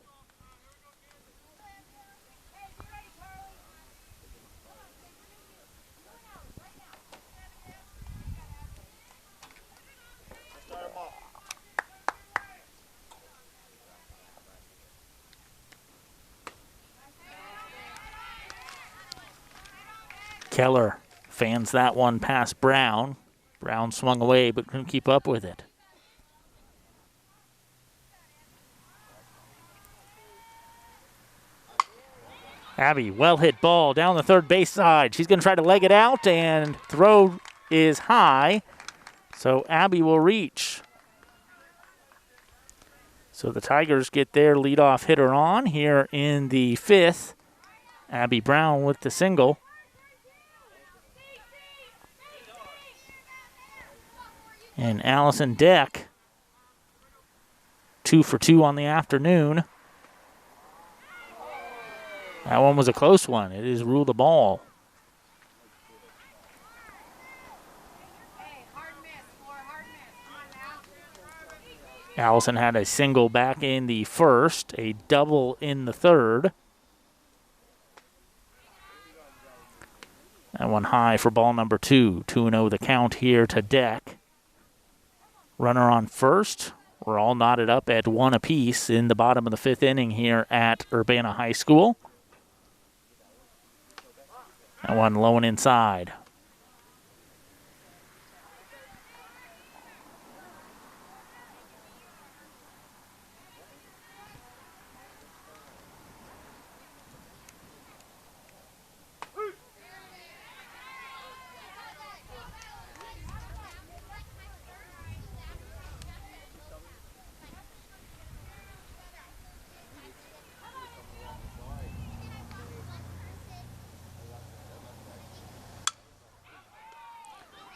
Keller fans that one past Brown. Brown swung away but couldn't keep up with it. Abby, well hit ball down the third base side. She's going to try to leg it out, and throw is high, so Abby will reach. So the Tigers get their leadoff hitter on here in the 5th. Abby Brown with the single. And Allison Deck, 2 for 2 on the afternoon. That one was a close one. It is ruled a ball. Allison had a single back in the 1st, a double in the 3rd. That one high for ball number 2. 2-0 the count here to Deck. Runner on first. We're all knotted up at 1 apiece in the bottom of the 5th inning here at Urbana High School. That one low and inside.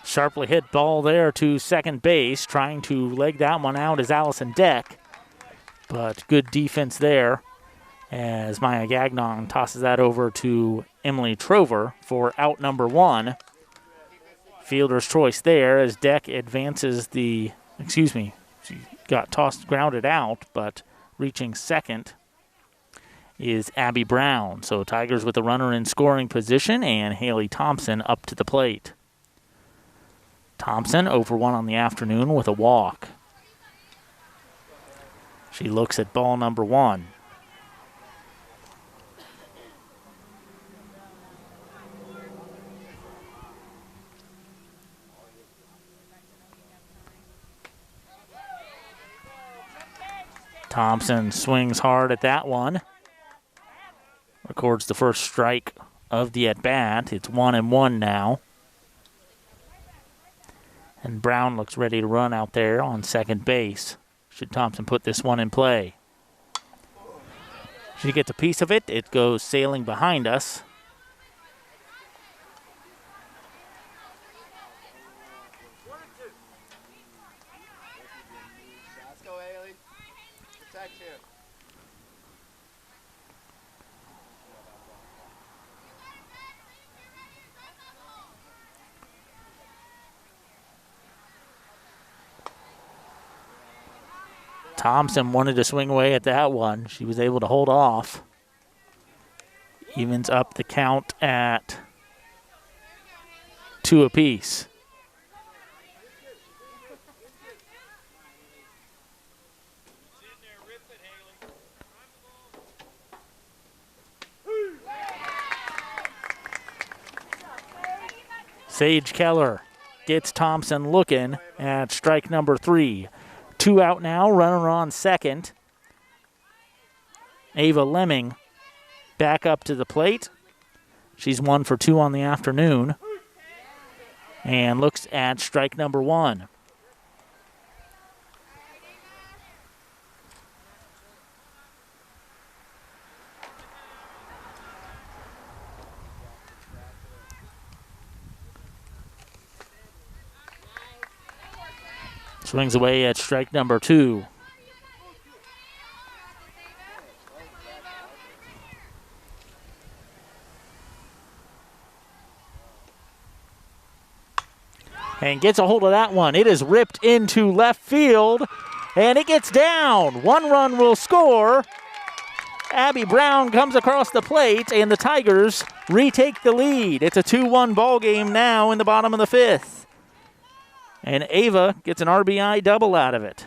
Sharply hit ball there to second base. Trying to leg that one out is Allison Deck. But good defense there as Maya Gagnon tosses that over to Emily Trover for out number 1. Fielder's choice there as Deck advances the, she got grounded out, but reaching second is Abby Brown. So Tigers with the runner in scoring position and Haley Thompson up to the plate. Thompson 0 for 1 on the afternoon with a walk. She looks at ball number 1. Thompson swings hard at that one. Records the first strike of the at-bat. It's 1-1 now. And Brown looks ready to run out there on second base. Should Thompson put this one in play? She gets a piece of it. It goes sailing behind us. Let's go, Haley. Protect him. Thompson wanted to swing away at that one. She was able to hold off. Evens up the count at 2 apiece. Sage Keller gets Thompson looking at strike number 3. 2 out now, runner on second. Ava Lemming back up to the plate. She's 1 for 2 on the afternoon and looks at strike number 1. Swings away at strike number 2. And gets a hold of that one. It is ripped into left field, and it gets down. 1 run will score. Abby Brown comes across the plate, and the Tigers retake the lead. It's a 2-1 ball game now in the bottom of the 5th. And Ava gets an RBI double out of it.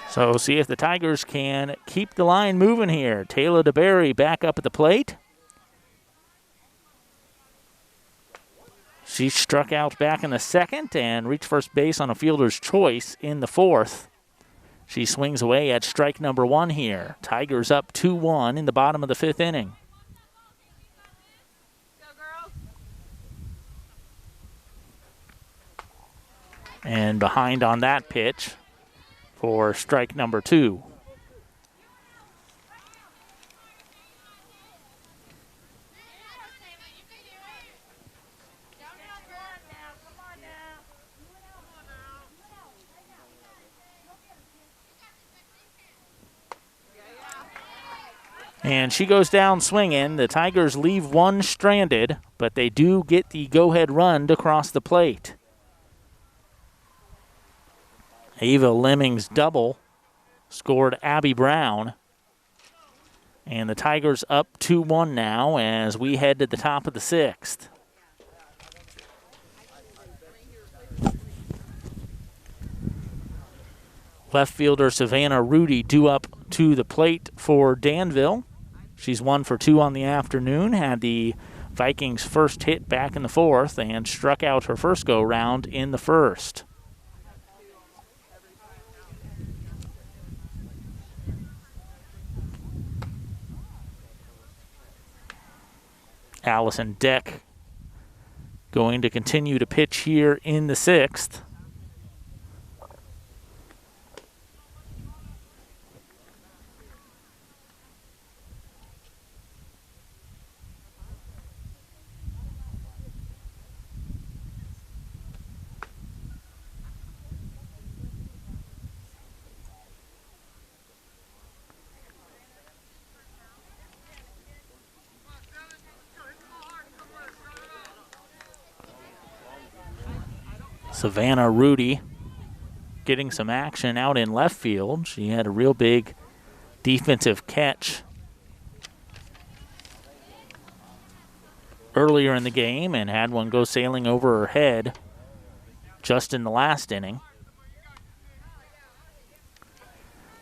So see if the Tigers can keep the line moving here. Taylor DeBerry back up at the plate. She struck out back in the 2nd and reached first base on a fielder's choice in the 4th. She swings away at strike number 1 here. Tigers up 2-1 in the bottom of the 5th inning. And behind on that pitch for strike number 2. And she goes down swinging. The Tigers leave 1 stranded, but they do get the go-ahead run to cross the plate. Ava Lemming's double scored Abby Brown. And the Tigers up 2-1 now as we head to the top of the 6th. Left fielder Savannah Rudy due up to the plate for Danville. She's 1 for 2 on the afternoon, had the Vikings' first hit back in the 4th, and struck out her first go-round in the 1st. Allison Deck going to continue to pitch here in the 6th. Savannah Rudy getting some action out in left field. She had a real big defensive catch earlier in the game and had one go sailing over her head just in the last inning.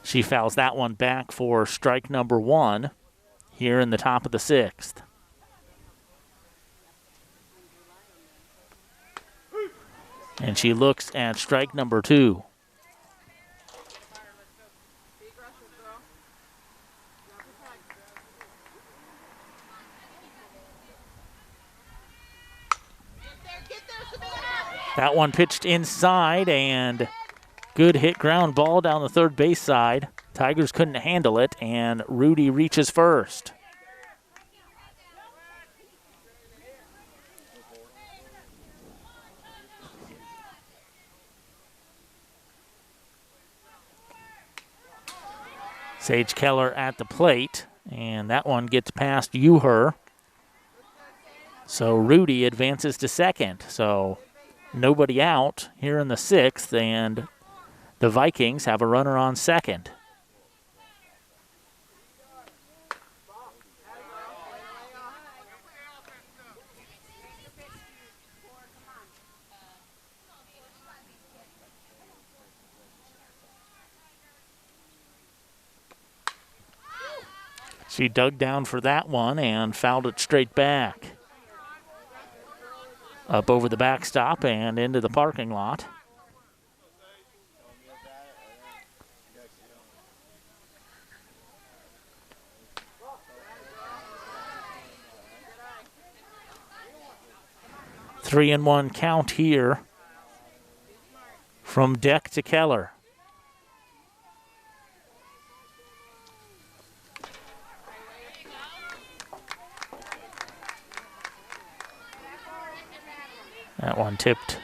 She fouls that one back for strike number 1 here in the top of the 6th. And she looks at strike number 2. That one pitched inside and good hit ground ball down the third base side. Tigers couldn't handle it and Rudy reaches first. Sage Keller at the plate, and that one gets past Uher. So Rudy advances to second. So nobody out here in the 6th, and the Vikings have a runner on second. She dug down for that one and fouled it straight back. Up over the backstop and into the parking lot. Three and one count here from Deck to Keller. That one tipped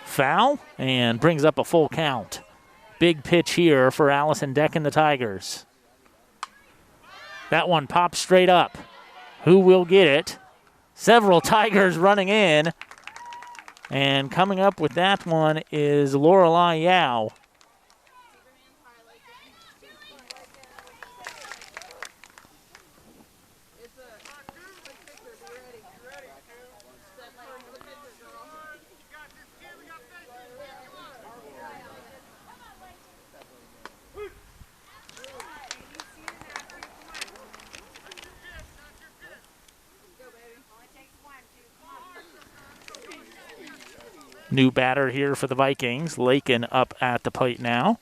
foul and brings up a full count. Big pitch here for Allison Deck and the Tigers. That one pops straight up. Who will get it? Several Tigers running in. And coming up with that one is Lorelei Yao. New batter here for the Vikings. Lakin up at the plate now.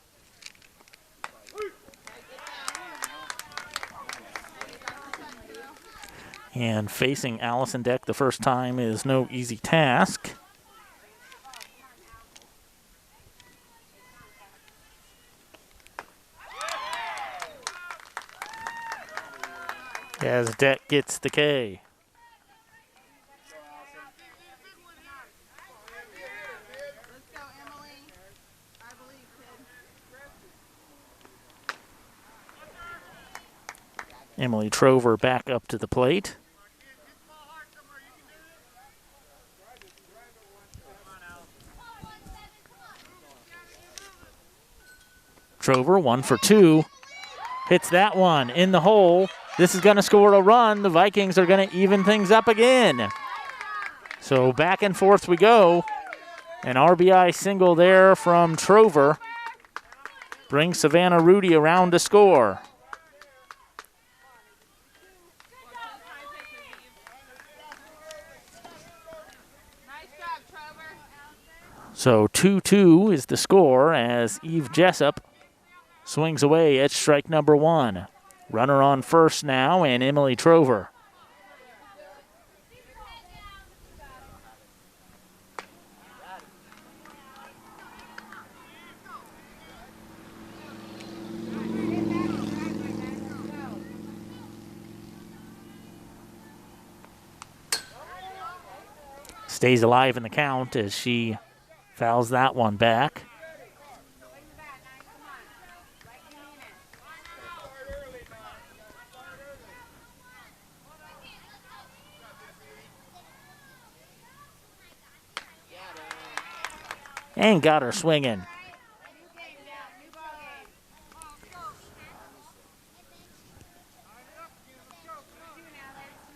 And facing Allison Deck the first time is no easy task. As Deck gets the K. Emily Trover back up to the plate. Trover 1 for 2. Hits that one in the hole. This is going to score a run. The Vikings are going to even things up again. So back and forth we go. An RBI single there from Trover brings Savannah Rudy around to score. So 2-2 is the score as Eve Jessup swings away at strike number 1. Runner on first now, and Emily Trover. Stays alive in the count as she fouls that one back. And got her swinging.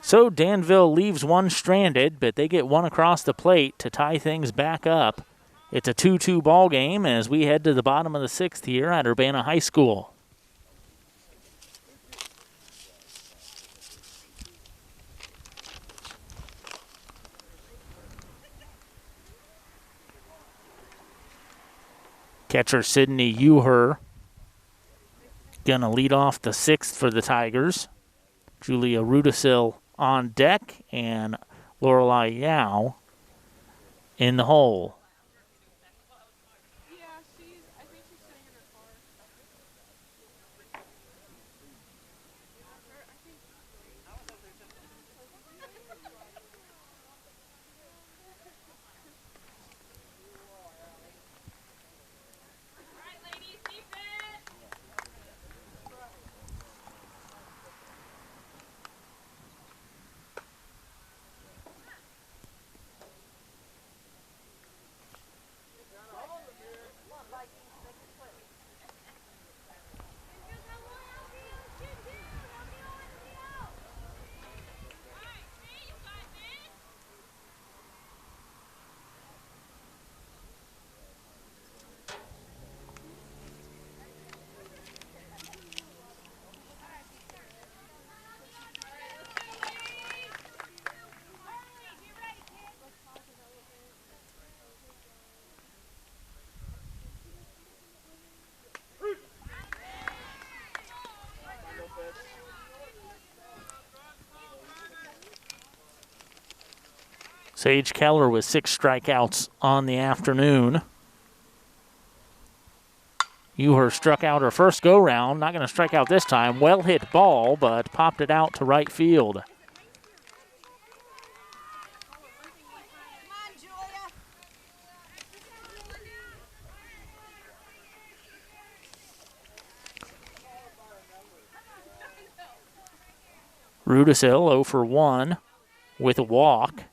So Danville leaves one stranded, but they get one across the plate to tie things back up. It's a 2-2 ball game as we head to the bottom of the 6th here at Urbana High School. Catcher Sydney Uher gonna lead off the 6th for the Tigers. Julia Rudisil on deck and Lorelei Yao in the hole. Sage Keller with 6 strikeouts on the afternoon. Uher struck out her first go-round. Not going to strike out this time. Well hit ball, but popped it out to right field. Rudisill 0 for 1 with a walk.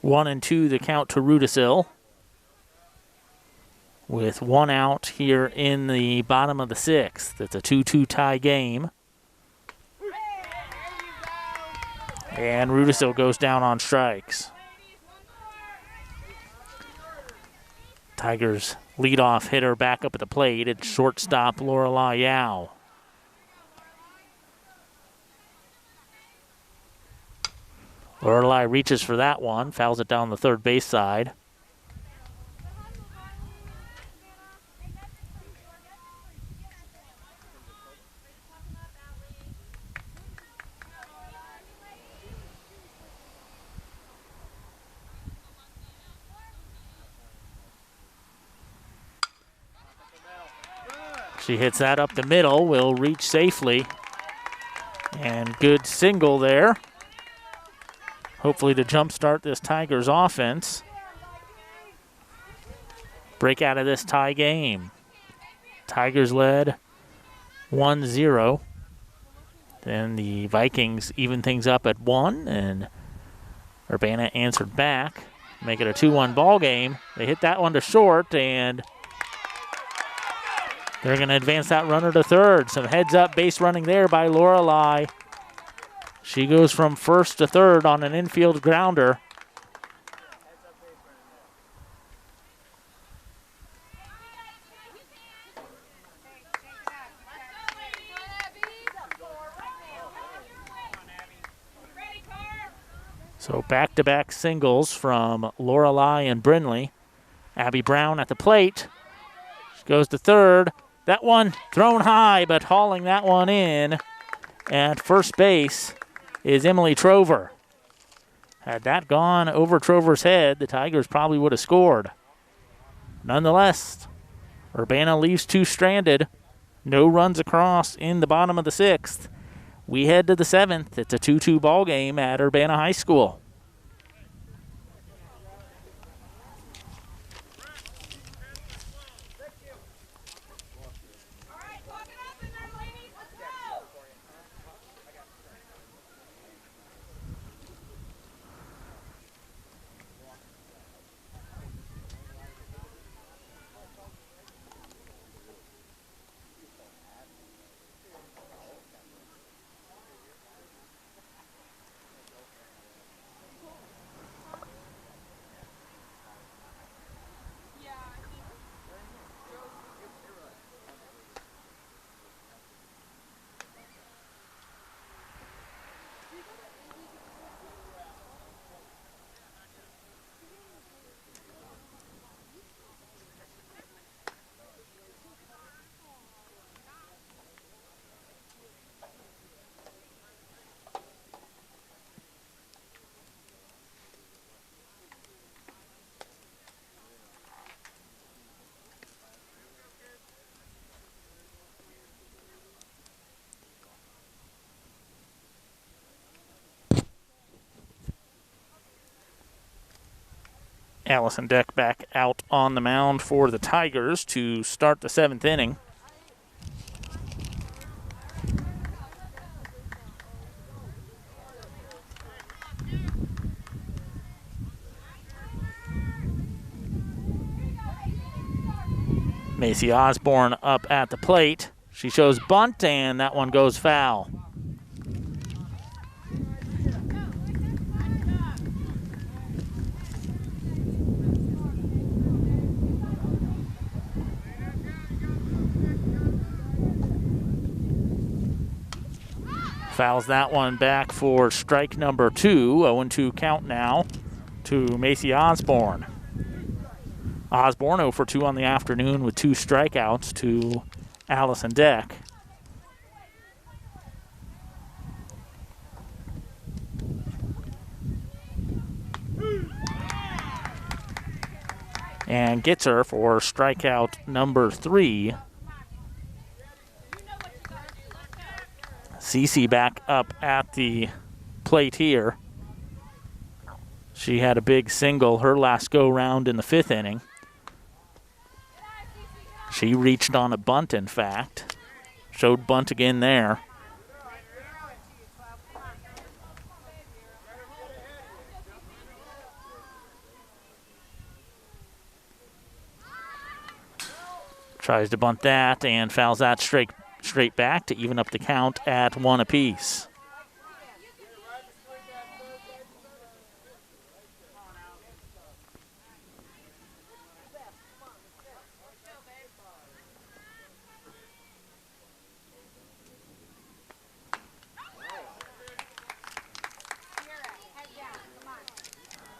One and two the count to Rudisill, with one out here in the bottom of the sixth. It's a 2-2 tie game. And Rudisill goes down on strikes. Tigers leadoff hitter back up at the plate. It's shortstop Lorelai Yao. Lorelai reaches for that one, fouls it down the third base side. She hits that up the middle, will reach safely. And good single there. Hopefully to jumpstart this Tigers offense. Break out of this tie game. Tigers led 1-0. Then the Vikings even things up at 1, and Urbana answered back. Make it a 2-1 ball game. They hit that one to short, and they're going to advance that runner to third. Some heads-up base running there by Lorelai. She goes from first to third on an infield grounder. So back-to-back singles from Lorelai and Brinley. Abby Brown at the plate. She goes to third. That one thrown high, but hauling that one in at first base is Emily Trover. Had that gone over Trover's head, the Tigers probably would have scored. Nonetheless, Urbana leaves two stranded. No runs across in the bottom of the sixth. We head to the seventh. It's a 2-2 ball game at Urbana High School. Allison Deck back out on the mound for the Tigers to start the seventh inning. Macy Osborne up at the plate. She shows bunt, and that one goes foul. Fouls that one back for strike number 2. 0-2 count now to Macy Osborne. Osborne 0 for 2 on the afternoon with 2 strikeouts to Allison Deck. And gets her for strikeout number 3. Cece back up at the plate here. She had a big single her last go-round in the 5th inning. She reached on a bunt, in fact. Showed bunt again there. Tries to bunt that and fouls that straight back to even up the count at 1 apiece.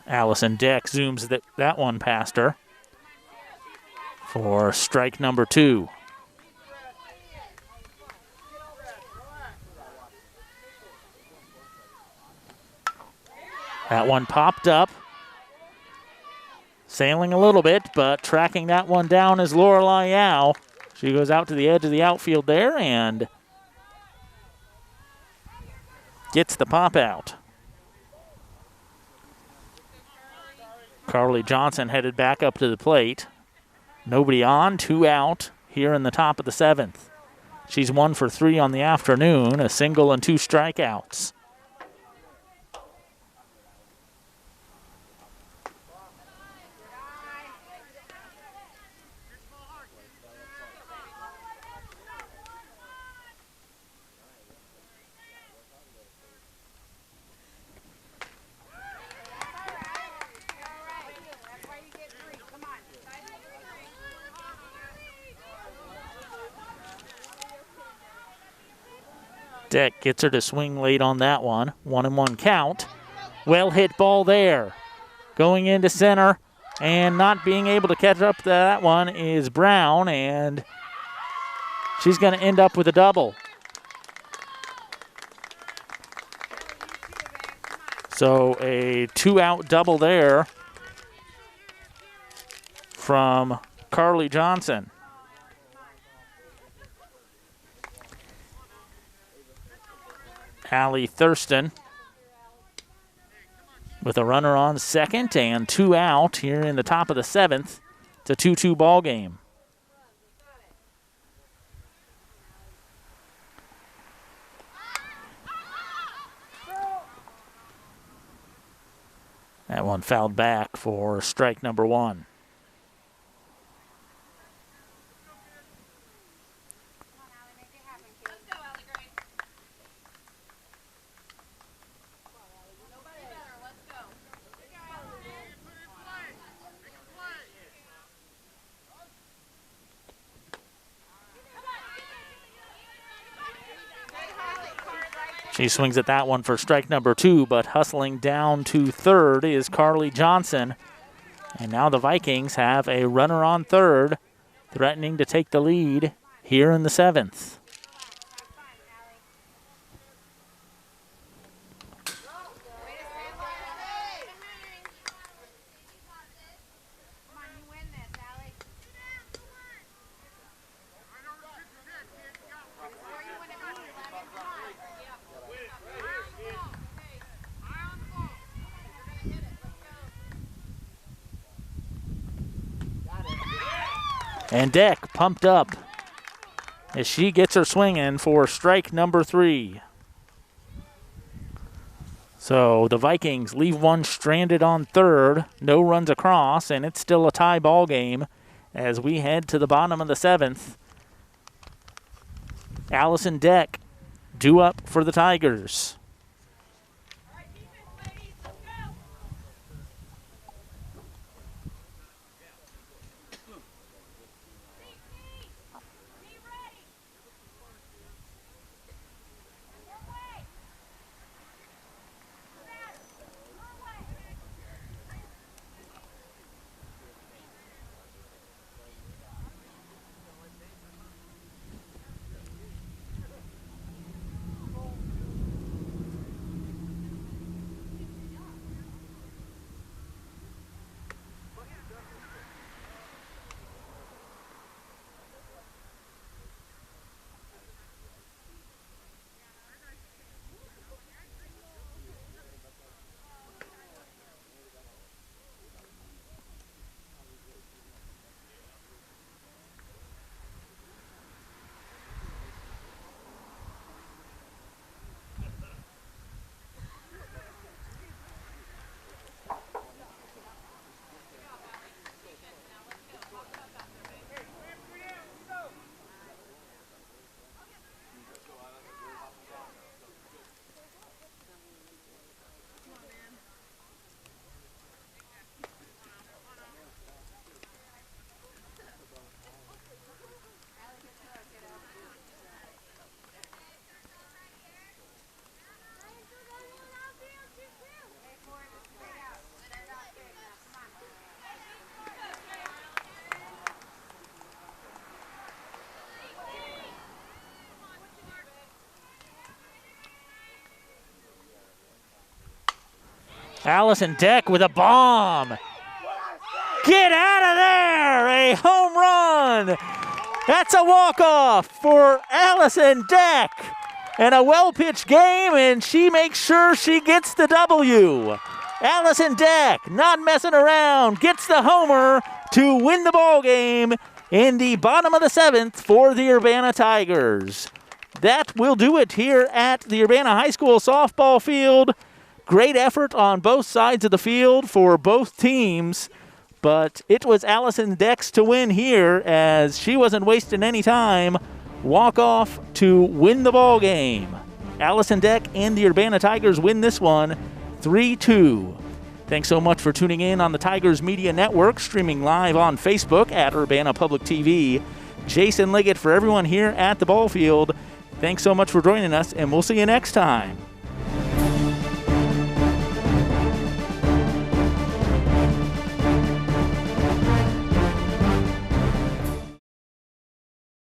Allison Deck zooms that one past her for strike number 2. That one popped up. Sailing a little bit, but tracking that one down is Lorelei Yao. She goes out to the edge of the outfield there and gets the pop out. Carly Johnson headed back up to the plate. Nobody on, 2 out here in the top of the 7th. She's 1 for 3 on the afternoon, a single and 2 strikeouts. Deck gets her to swing late on that one. 1-1 count. Well hit ball there. Going into center and not being able to catch up to that one is Brown, and she's going to end up with a double. So a 2-out double there from Carly Johnson. Allie Thurston with a runner on second and 2 out here in the top of the 7th. It's a 2-2 ball game. That one fouled back for strike number 1. She swings at that one for strike number 2, but hustling down to third is Carly Johnson. And now the Vikings have a runner on third, threatening to take the lead here in the 7th. And Deck pumped up as she gets her swing in for strike number 3. So the Vikings leave one stranded on third, no runs across, and it's still a tie ball game as we head to the bottom of the 7th. Allison Deck due up for the Tigers. Allison Deck with a bomb. Get out of there! A home run! That's a walk-off for Allison Deck. And a well-pitched game, and she makes sure she gets the W. Allison Deck, not messing around, gets the homer to win the ball game in the bottom of the 7th for the Urbana Tigers. That will do it here at the Urbana High School softball field. Great effort on both sides of the field for both teams, but it was Allison Deck's to win here as she wasn't wasting any time. Walk off to win the ball game. Allison Deck and the Urbana Tigers win this one 3-2. Thanks so much for tuning in on the Tigers Media Network, streaming live on Facebook at Urbana Public TV. Jason Liggett for everyone here at the ball field. Thanks so much for joining us, and we'll see you next time.